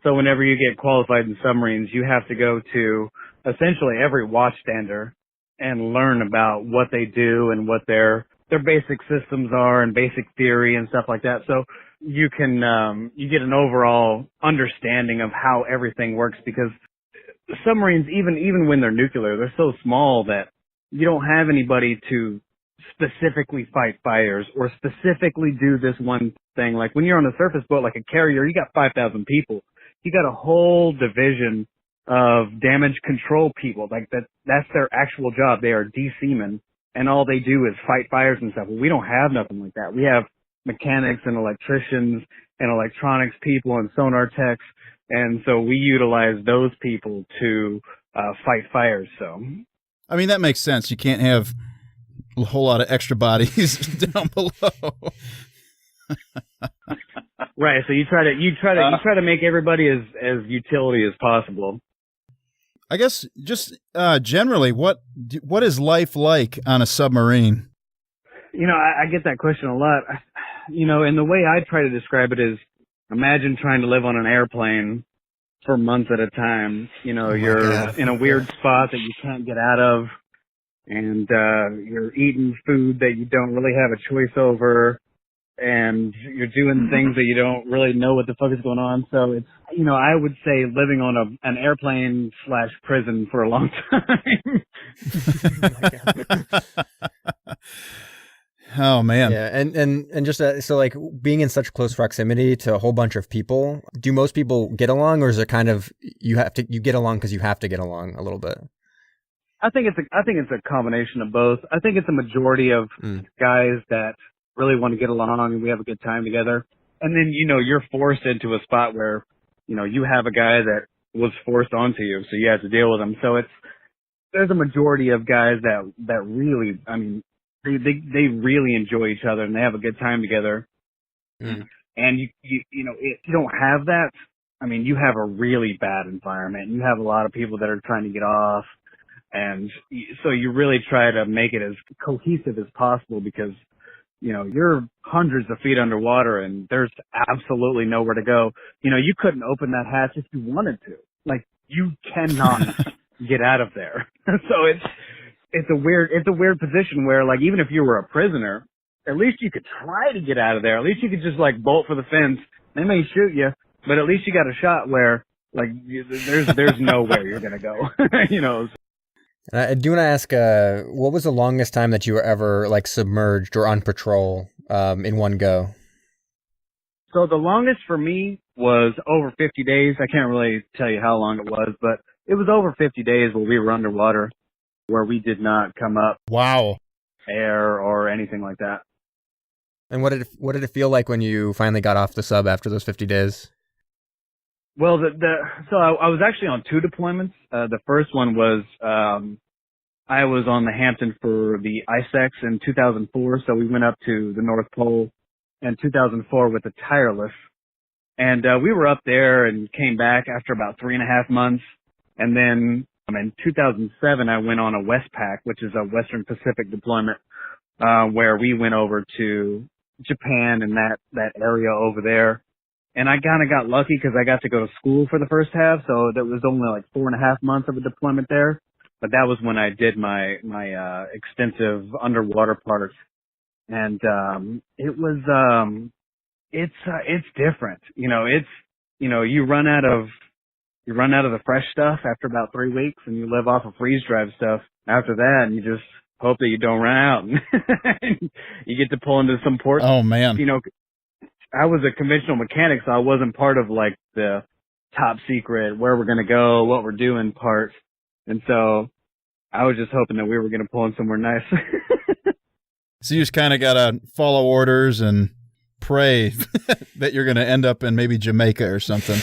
So whenever you get qualified in submarines, you have to go to essentially every watchstander and learn about what they do and what their basic systems are and basic theory and stuff like that. So you can you get an overall understanding of how everything works, because submarines, even when they're nuclear, they're so small that you don't have anybody to specifically fight fires or specifically do this one thing. Like when you're on a surface boat, like a carrier, you got 5,000 people. You got a whole division of damage control people. Like that's their actual job. They are de-seamen, and all they do is fight fires and stuff. Well, we don't have nothing like that. We have mechanics and electricians and electronics people and sonar techs, and so we utilize those people to fight fires. So, that makes sense. You can't have a whole lot of extra bodies down below. Right. So you try to make everybody as utility as possible. I guess just generally, what is life like on a submarine? I get that question a lot. And the way I try to describe it is, imagine trying to live on an airplane for months at a time. You're in a weird spot that you can't get out of, and you're eating food that you don't really have a choice over, and you're doing things that you don't really know what the fuck is going on. So it's, I would say living on an airplane / prison for a long time. Oh man. Yeah. And just so like being in such close proximity to a whole bunch of people, do most people get along, or is it kind of, you get along because you have to get along a little bit? I think it's a combination of both. I think it's a majority of guys that really want to get along and we have a good time together. And then, you're forced into a spot where, you have a guy that was forced onto you, so you have to deal with him. So there's a majority of guys that really, they really enjoy each other and they have a good time together. And if you don't have that, you have a really bad environment. You have a lot of people that are trying to get off. And so you really try to make it as cohesive as possible, because you're hundreds of feet underwater and there's absolutely nowhere to go. You couldn't open that hatch if you wanted to. Like, you cannot get out of there. So it's a weird position where, like, even if you were a prisoner, at least you could try to get out of there. At least you could just, like, bolt for the fence. They may shoot you, but at least you got a shot where, like, there's nowhere you're gonna go. You know. I do want to ask, what was the longest time that you were ever, like, submerged or on patrol in one go? So the longest for me was over 50 days. I can't really tell you how long it was, but it was over 50 days where we were underwater, where we did not come up. Wow. Air or anything like that. And what did it feel like when you finally got off the sub after those 50 days? Well, so I was actually on 2 deployments. The first one was I was on the Hampton for the ISEX in 2004, so we went up to the North Pole in 2004 with the Tireless. And we were up there and came back after about 3.5 months. And then in 2007, I went on a Westpac, which is a Western Pacific deployment, where we went over to Japan and that area over there. And I kind of got lucky because I got to go to school for the first half, so that was only like 4.5 months of a deployment there. But that was when I did my extensive underwater part. And it was it's different. You know, you run out of the fresh stuff after about 3 weeks, and you live off of freeze dried stuff after that, and you just hope that you don't run out. You get to pull into some port. Oh man. You know, I was a conventional mechanic, so I wasn't part of like the top secret, where we're going to go, what we're doing part. And so I was just hoping that we were going to pull in somewhere nice. So you just kind of got to follow orders and pray that you're going to end up in maybe Jamaica or something.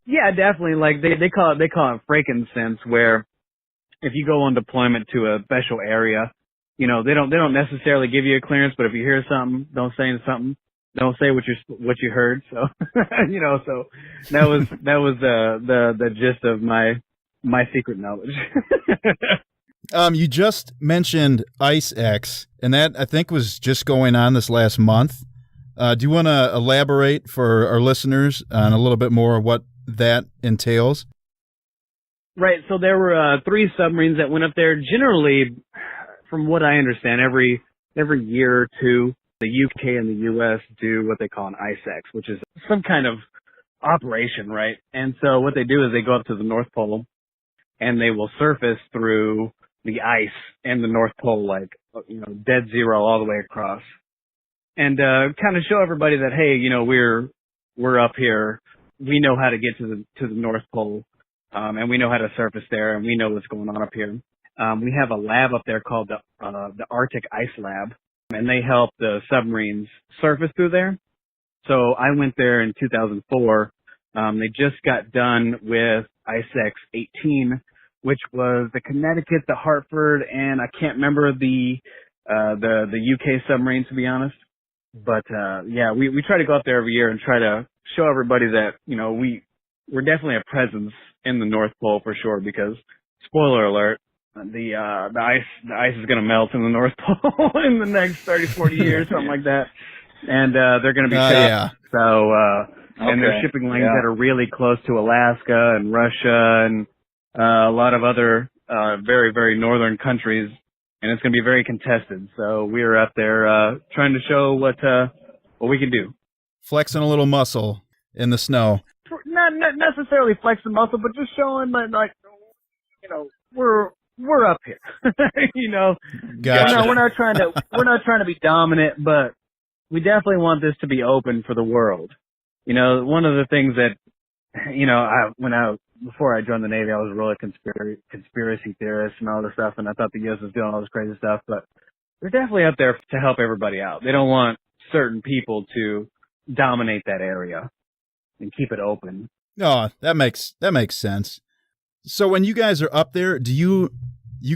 Yeah, definitely. Like they call it frankincense, where if you go on deployment to a special area, you know, they don't necessarily give you a clearance, but if you hear something, don't say something. Don't say what you heard. So, you know, so that was the gist of my secret knowledge. You just mentioned IceX, and that I think was just going on this last month. Do you want to elaborate for our listeners on a little bit more of what that entails? Right. So there were 3 submarines that went up there. Generally, from what I understand, every year or 2, the UK and the US do what they call an IceX, which is some kind of operation, right? And so what they do is they go up to the North Pole and they will surface through the ice and the North Pole, like, you know, dead zero all the way across. And kind of show everybody that, hey, you know, we're up here. We know how to get to the North Pole, and we know how to surface there, and we know what's going on up here. We have a lab up there called the Arctic Ice Lab, and they help the submarines surface through there. So I went there in 2004. They just got done with IceX 18, which was the Connecticut, the Hartford, and I can't remember the UK submarine, to be honest. But yeah, we try to go up there every year and try to show everybody that, you know, we're definitely a presence in the North Pole for sure, because spoiler alert, the ice is going to melt in the North Pole in the next 30, 40 years, something like that. And they're going to be shut. Yeah. So and there's shipping lanes that are really close to Alaska and Russia and a lot of other very, very northern countries, and it's going to be very contested. So we are out there trying to show what we can do. Flexing a little muscle in the snow. Not necessarily flexing muscle, but just showing that, like, you know, we're up here. You know, gotcha. We're not trying to be dominant, but we definitely want this to be open for the world. You know, one of the things that, you know, before I joined the Navy, I was a really conspiracy theorist and all this stuff, and I thought the U.S. was doing all this crazy stuff, but they're definitely out there to help everybody out. They don't want certain people to dominate that area and keep it open. No, that makes sense. So when you guys are up there, do you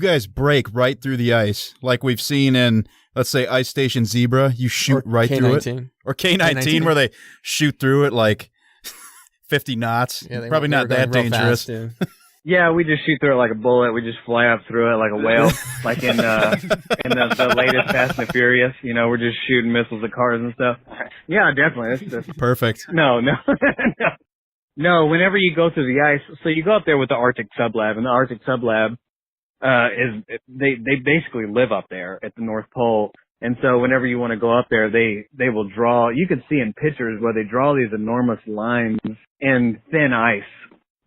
guys break right through the ice like we've seen in, let's say, Ice Station Zebra? You shoot right through it, or K-19 where they shoot through it like 50 knots. Yeah, probably not that dangerous. Fast, yeah, we just shoot through it like a bullet. We just fly up through it like a whale, like in the latest Fast and the Furious. You know, we're just shooting missiles at cars and stuff. Yeah, definitely. That's perfect. No. No, whenever you go through the ice, so you go up there with the Arctic Sublab, and the Arctic Sublab they basically live up there at the North Pole. And so whenever you want to go up there, they will draw, you can see in pictures where they draw these enormous lines in thin ice.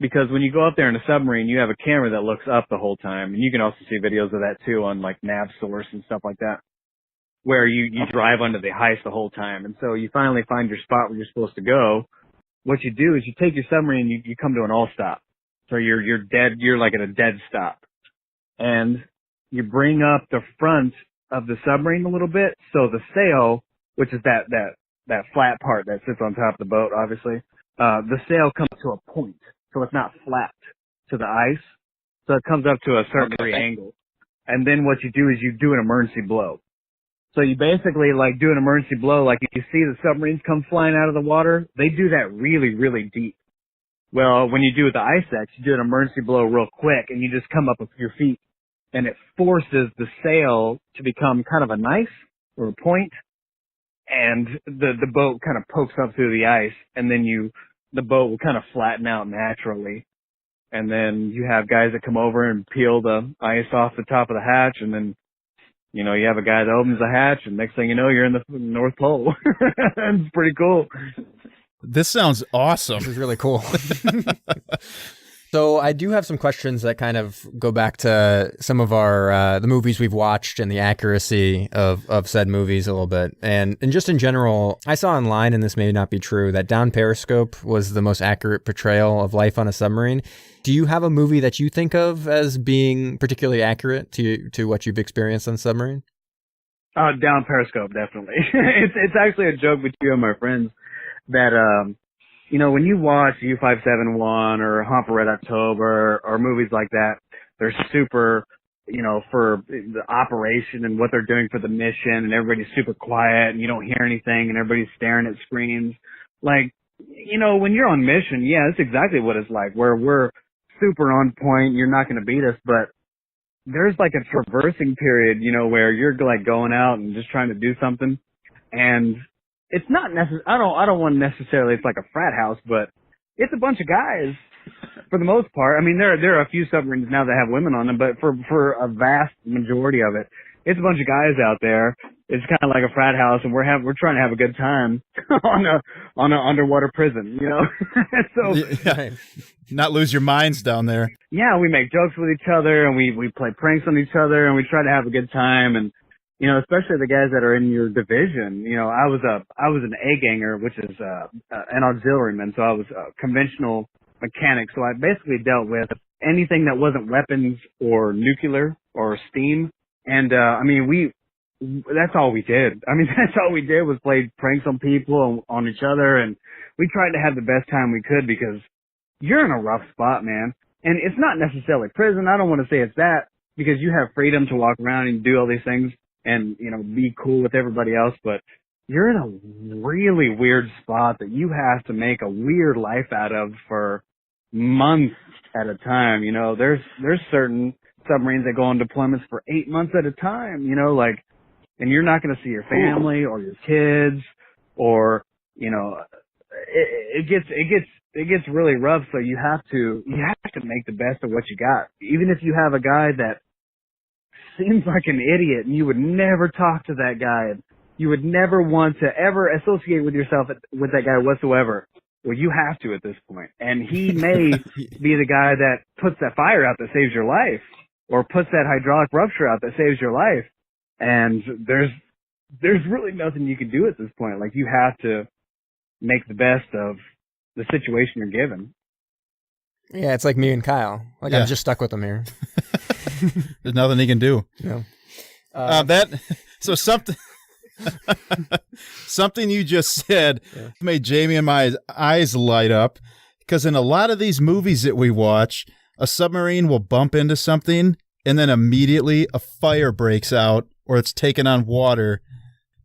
Because when you go up there in a submarine, you have a camera that looks up the whole time. And you can also see videos of that too on like NavSource and stuff like that, where you drive under the ice the whole time. And so you finally find your spot where you're supposed to go. What you do is you take your submarine and you come to an all stop. So you're dead, you're like at a dead stop. And you bring up the front of the submarine a little bit. So the sail, which is that flat part that sits on top of the boat, obviously, the sail comes to a point. So it's not flat to the ice. So it comes up to a certain degree angle. And then what you do is you do an emergency blow. So you basically like do an emergency blow, like you see the submarines come flying out of the water. They do that really, really deep. Well, when you do with the ice axe, you do an emergency blow real quick and you just come up with your feet. And it forces the sail to become kind of a knife or a point, and the boat kind of pokes up through the ice, and then the boat will kind of flatten out naturally. And then you have guys that come over and peel the ice off the top of the hatch, and then, you know, you have a guy that opens the hatch, and next thing you know, you're in the North Pole. It's pretty cool. This sounds awesome. This is really cool. So I do have some questions that kind of go back to some of our the movies we've watched and the accuracy of said movies a little bit. And just in general, I saw online, and this may not be true, that Down Periscope was the most accurate portrayal of life on a submarine. Do you have a movie that you think of as being particularly accurate to what you've experienced on a submarine? Down Periscope, definitely. It's actually a joke with you and my friends that you know, when you watch U-571 or Hunt for Red October or movies like that, they're super, you know, for the operation and what they're doing for the mission, and everybody's super quiet and you don't hear anything and everybody's staring at screens. Like, you know, when you're on mission, yeah, that's exactly what it's like, where we're super on point, you're not going to beat us, but there's like a traversing period, you know, where you're like going out and just trying to do something, and it's not necessarily, I don't want necessarily, it's like a frat house, but it's a bunch of guys for the most part. I mean, there are a few submarines now that have women on them, but for a vast majority of it, it's a bunch of guys out there. It's kind of like a frat house, and we're trying to have a good time on an underwater prison, you know? So, yeah. Not lose your minds down there. Yeah, we make jokes with each other, and we play pranks on each other, and we try to have a good time, and you know, especially the guys that are in your division. You know, I was an A-ganger, which is an auxiliaryman, so I was a conventional mechanic. So I basically dealt with anything that wasn't weapons or nuclear or steam. And I mean, that's all we did. I mean, that's all we did was play pranks on people and on each other, and we tried to have the best time we could because you're in a rough spot, man. And it's not necessarily prison. I don't want to say it's that, because you have freedom to walk around and do all these things and, you know, be cool with everybody else, but you're in a really weird spot that you have to make a weird life out of for months at a time. You know, there's certain submarines that go on deployments for 8 months at a time, you know, like, and you're not going to see your family or your kids, or, you know, it gets really rough. So you have to make the best of what you got. Even if you have a guy that seems like an idiot and you would never talk to that guy, and you would never want to ever associate with yourself with that guy whatsoever. Well, you have to at this point. And he may be the guy that puts that fire out that saves your life, or puts that hydraulic rupture out that saves your life. And there's really nothing you can do at this point. Like, you have to make the best of the situation you're given. Yeah, it's like me and Kyle. Like, I'm just stuck with him here. There's nothing he can do. No. So something you just said made Jamie and my eyes light up, because in a lot of these movies that we watch, a submarine will bump into something and then immediately a fire breaks out or it's taken on water.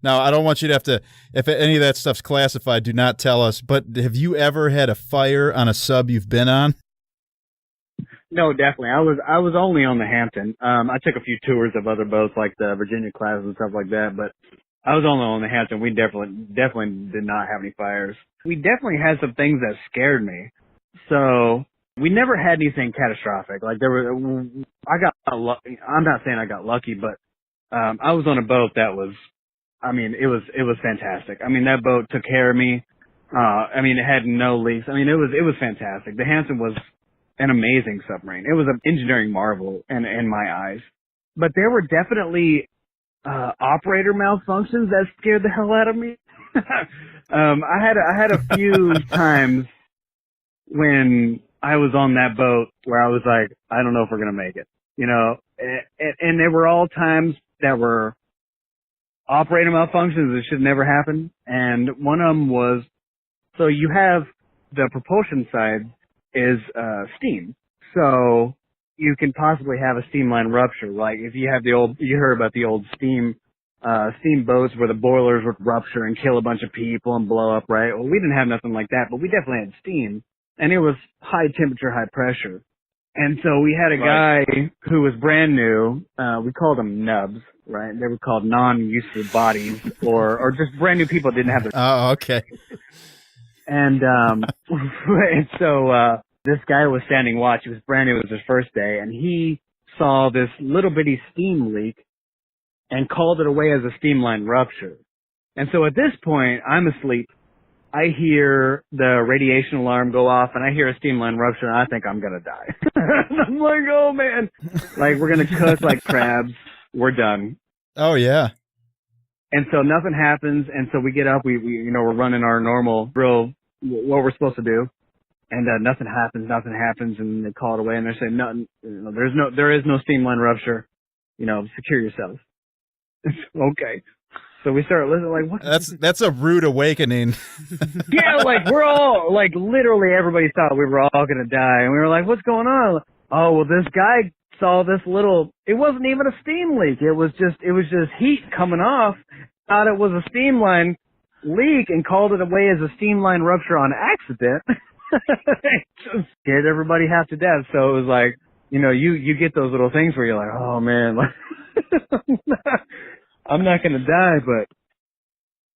Now, I don't want you to have to, if any of that stuff's classified, do not tell us, but have you ever had a fire on a sub you've been on? No, definitely. I was only on the Hampton. I took a few tours of other boats like the Virginia class and stuff like that, but I was only on the Hampton. We definitely did not have any fires. We definitely had some things that scared me. So we never had anything catastrophic. Like I got lucky. I'm not saying I got lucky, but I was on a boat that was, it was fantastic. That boat took care of me. It had no leaks. It was fantastic. The Hanson was an amazing submarine. It was an engineering marvel in my eyes. But there were definitely operator malfunctions that scared the hell out of me. I had a few times when I was on that boat where I was like, I don't know if we're gonna make it, and there were all times that were operator malfunctions that should never happen. And one of them was, so you have the propulsion side is steam, so you can possibly have a steam line rupture. Like if you have you heard about the old steam boats where the boilers would rupture and kill a bunch of people and blow up, right? Well, we didn't have nothing like that, but we definitely had steam, and it was high temperature, high pressure. And so we had a guy who was brand new. We called them nubs, right? They were called non-used bodies, or just brand new people didn't have their. Oh, okay. And and so this guy was standing watch. He was brand new. It was his first day, and he saw this little bitty steam leak and called it away as a steam line rupture. And so at this point, I'm asleep. I hear the radiation alarm go off, and I hear a steam line rupture, and I think I'm gonna die. I'm like, oh man, like we're gonna cook like crabs. We're done. Oh yeah. And so nothing happens, and so we get up. We're running our normal drill, what we're supposed to do, and nothing happens, and they call it away, and they're saying nothing. There is no steam line rupture. Secure yourselves. Okay. So we start listening, like, what? That's a rude awakening. Yeah, like we're all, like literally everybody thought we were all gonna die, and we were like, what's going on? Oh, well, this guy saw this little. It wasn't even a steam leak. It was just heat coming off. Thought it was a steam line leak and called it away as a steam line rupture on accident. It just scared everybody half to death. So it was like, you get those little things where you're like, oh man, like, I'm not going to die, but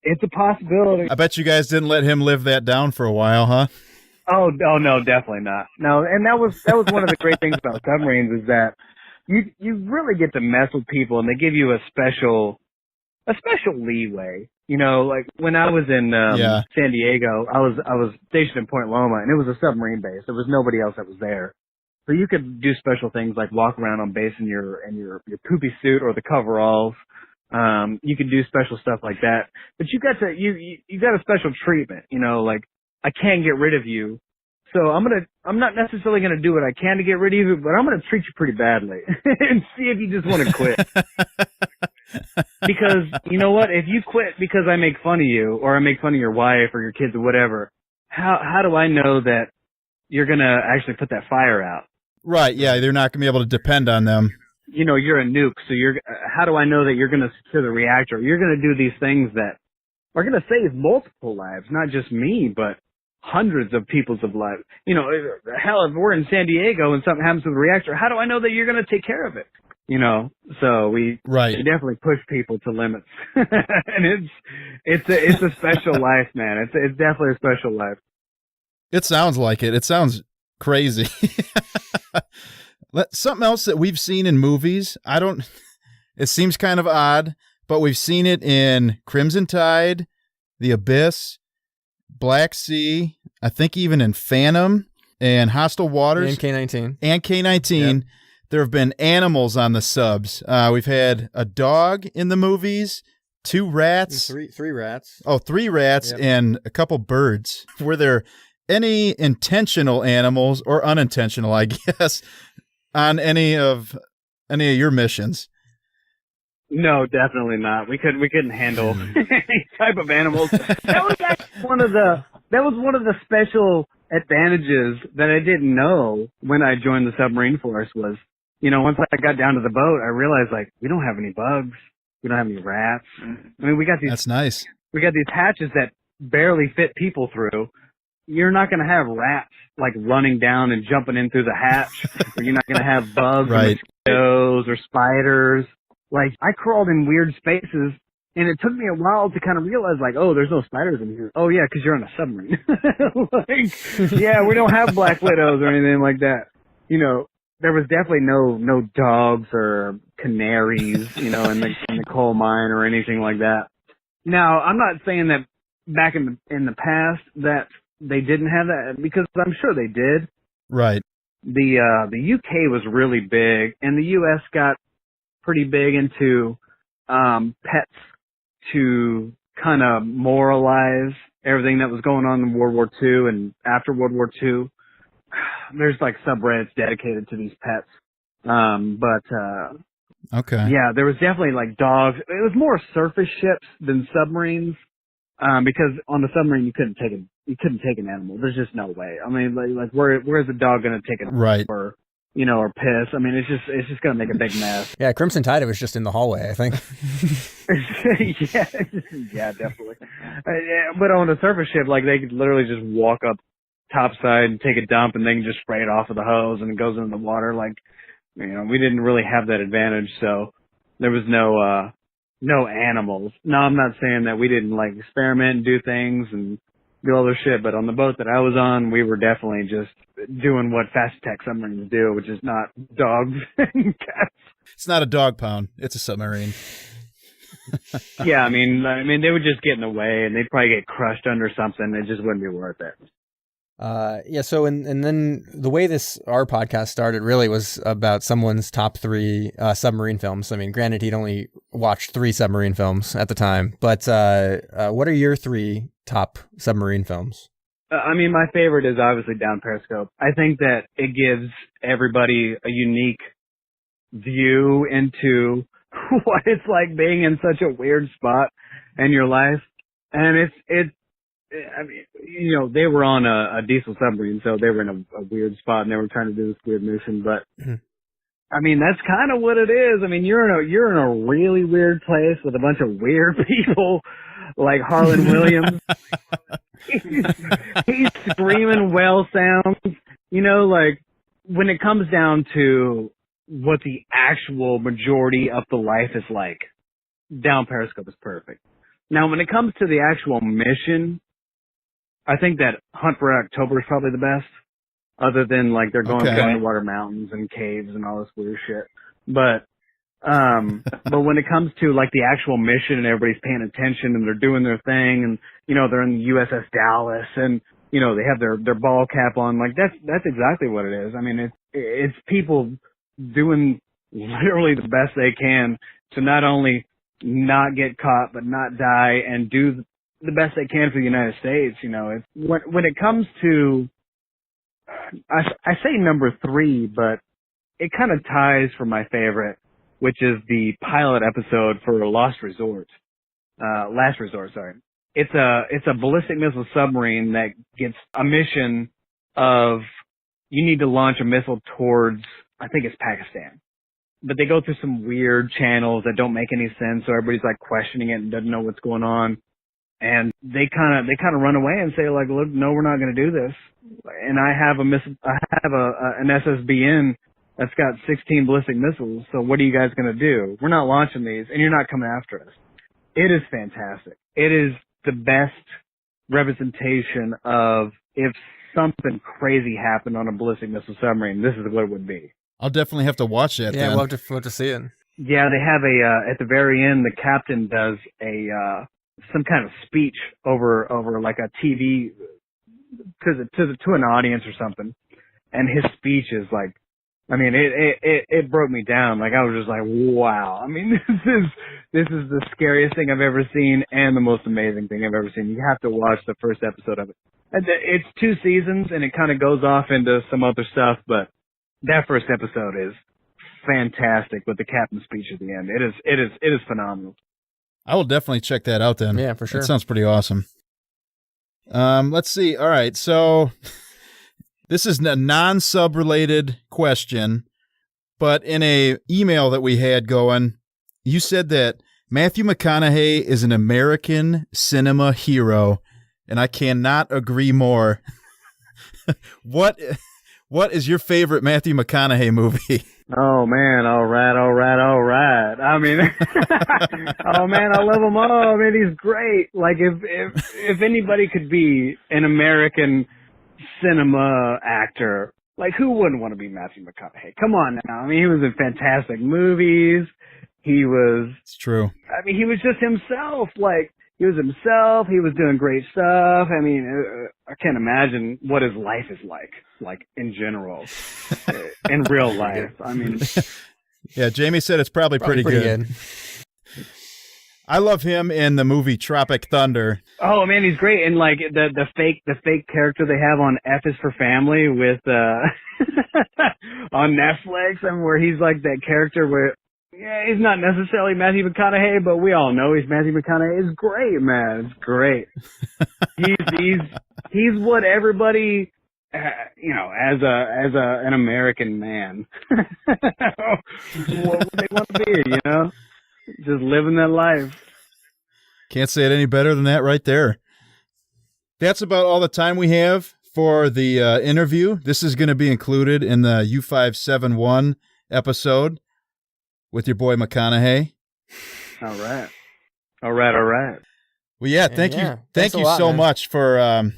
it's a possibility. I bet you guys didn't let him live that down for a while, huh? Oh no, definitely not. No, and that was one of the great things about submarines is that you really get to mess with people, and they give you a special leeway. Like when I was in San Diego, I was stationed in Point Loma, and it was a submarine base. There was nobody else that was there. So you could do special things like walk around on base in your poopy suit or the coveralls. You can do special stuff like that. But you got a special treatment, like I can't get rid of you. So I'm not necessarily gonna do what I can to get rid of you, but I'm gonna treat you pretty badly and see if you just want to quit. Because you know what? If you quit because I make fun of you or I make fun of your wife or your kids or whatever, how do I know that you're gonna actually put that fire out? Right, yeah, they're not going to be able to depend on them. You're a nuke, so how do I know that you're going to secure the reactor? You're going to do these things that are going to save multiple lives, not just me, but hundreds of people's lives. Hell, if we're in San Diego and something happens to the reactor, how do I know that you're going to take care of it? So we definitely push people to limits. And it's a special life, man. It's definitely a special life. It sounds like it. It sounds crazy. Something else that we've seen in movies, it seems kind of odd, but we've seen it in Crimson Tide, The Abyss, Black Sea, I think even in Phantom and Hostile Waters. And K-19. Yep. There have been animals on the subs. We've had a dog in the movies, 2 rats. Three rats. Oh, 3 rats, yep. And a couple birds. Were there any intentional animals or unintentional, I guess, on any of your missions? No, definitely not. We couldn't handle any type of animals. That was actually one of the special advantages that I didn't know when I joined the submarine force was, once I got down to the boat, I realized like we don't have any bugs, we don't have any rats. We got these. That's nice. We got these hatches that barely fit people through. You're not going to have rats like running down and jumping in through the hatch, or you're not going to have bugs or mosquitoes or spiders. Like I crawled in weird spaces And it took me a while to kind of realize, like, oh, there's no spiders in here. Oh, yeah, because you're on a submarine. Like, yeah, we don't have black widows or anything like that. You know, there was definitely no dogs or canaries, you know, in the coal mine or anything like that. Now, I'm not saying that back in the past that they didn't have that, because I'm sure they did. Right. The UK was really big, and the US got pretty big into pets to kind of moralize everything that was going on in World War II and after World War II. There's like subreddits dedicated to these pets. Okay. Yeah, there was definitely like dogs. It was more surface ships than submarines, because on the submarine you couldn't take an animal. There's just no way. I mean, like where's a dog going to take it? Right. Or, you know, or piss. I mean, it's just going to make a big mess. Yeah, Crimson Tide was just in the hallway, I think. yeah, definitely. But on a surface ship, like they could literally just walk up topside and take a dump, and they can just spray it off with a hose, and it goes into the water. Like, you know, we didn't really have that advantage, so there was no animals. No, I'm not saying that we didn't like experiment and do things and do other shit, but on the boat that I was on, we were definitely just doing what fast attack submarines do, which is not dogs and cats. It's not a dog pound. It's a submarine. Yeah, I mean, they would just get in the way, and they'd probably get crushed under something. It just wouldn't be worth it. Yeah. So, and then the way our podcast started really was about someone's top 3 submarine films. I mean, granted, he'd only watched 3 submarine films at the time, but what are your 3 top submarine films? I mean, my favorite is obviously Down Periscope. I think that it gives everybody a unique view into what it's like being in such a weird spot in your life. And I mean, you know, they were on a diesel submarine, so they were in a weird spot, and they were trying to do this weird mission. But I mean, that's kind of what it is. I mean, you're in a really weird place with a bunch of weird people, like Harlan Williams. he's screaming whale sounds. You know, like when it comes down to what the actual majority of the life is like, Down Periscope is perfect. Now, when it comes to the actual mission, I think that Hunt for October is probably the best, other than like they're going to underwater mountains and caves and all this weird shit. But when it comes to like the actual mission and everybody's paying attention and they're doing their thing, and you know they're in the USS Dallas and you know they have their ball cap on, like that's exactly what it is. I mean, it's people doing literally the best they can to not only not get caught but not die and do the best they can for the United States. You know, when it comes to, I say number 3, but it kind of ties for my favorite, which is the pilot episode for Last Resort. Sorry. It's a ballistic missile submarine that gets a mission of you need to launch a missile towards, I think it's Pakistan. But they go through some weird channels that don't make any sense, so everybody's like questioning it and doesn't know what's going on. And they kind of run away and say like, look, no, we're not going to do this. And I have an SSBN that's got 16 ballistic missiles. So what are you guys going to do? We're not launching these, and you're not coming after us. It is fantastic. It is the best representation of if something crazy happened on a ballistic missile submarine, this is what it would be. I'll definitely have to watch that. Yeah, then. we'll have to see it. Yeah, they have at the very end, the captain does some kind of speech over like a TV to an audience or something, and his speech is like, I mean, it broke me down. Like I was just like, wow. I mean, this is the scariest thing I've ever seen and the most amazing thing I've ever seen. You have to watch the first episode of it. It's 2 seasons and it kind of goes off into some other stuff, but that first episode is fantastic with the captain's speech at the end. It is phenomenal. I will definitely check that out then. Yeah, for sure. That sounds pretty awesome. Let's see. All right. So this is a non-sub related question, but in a email that we had going, you said that Matthew McConaughey is an American cinema hero, and I cannot agree more. What is your favorite Matthew McConaughey movie? Oh man, all right. I mean, oh man, I love him all. Man, he's great. Like if anybody could be an American cinema actor, like who wouldn't want to be Matthew McConaughey? Come on now. I mean, he was in fantastic movies. He was. It's true. I mean, he was just himself. Like he was himself. He was doing great stuff. I mean, I can't imagine what his life is like in general, in real life. I mean. Yeah, Jamie said it's probably pretty good. I love him in the movie Tropic Thunder. Oh man, he's great. And like the fake character they have on F is for Family with on Netflix, and where he's like that character where he's not necessarily Matthew McConaughey, but we all know he's Matthew McConaughey. It's great, man. It's great. he's what everybody as an American man, what would they want to be, just living that life. Can't say it any better than that right there. That's about all the time we have for the interview. This is going to be included in the U571 episode with your boy McConaughey. All right. Well, yeah, thank you so much for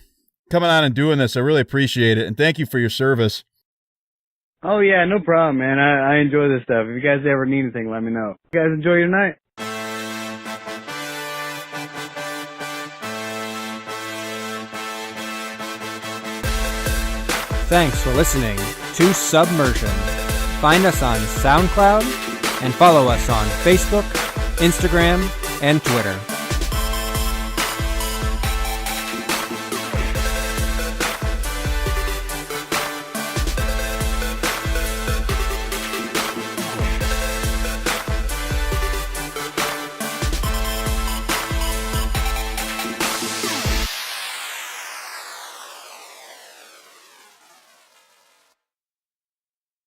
coming on and doing this. I really appreciate it. And thank you for your service. Oh, yeah, no problem, man. I enjoy this stuff. If you guys ever need anything, let me know. You guys enjoy your night. Thanks for listening to Submersion. Find us on SoundCloud and follow us on Facebook, Instagram, and Twitter.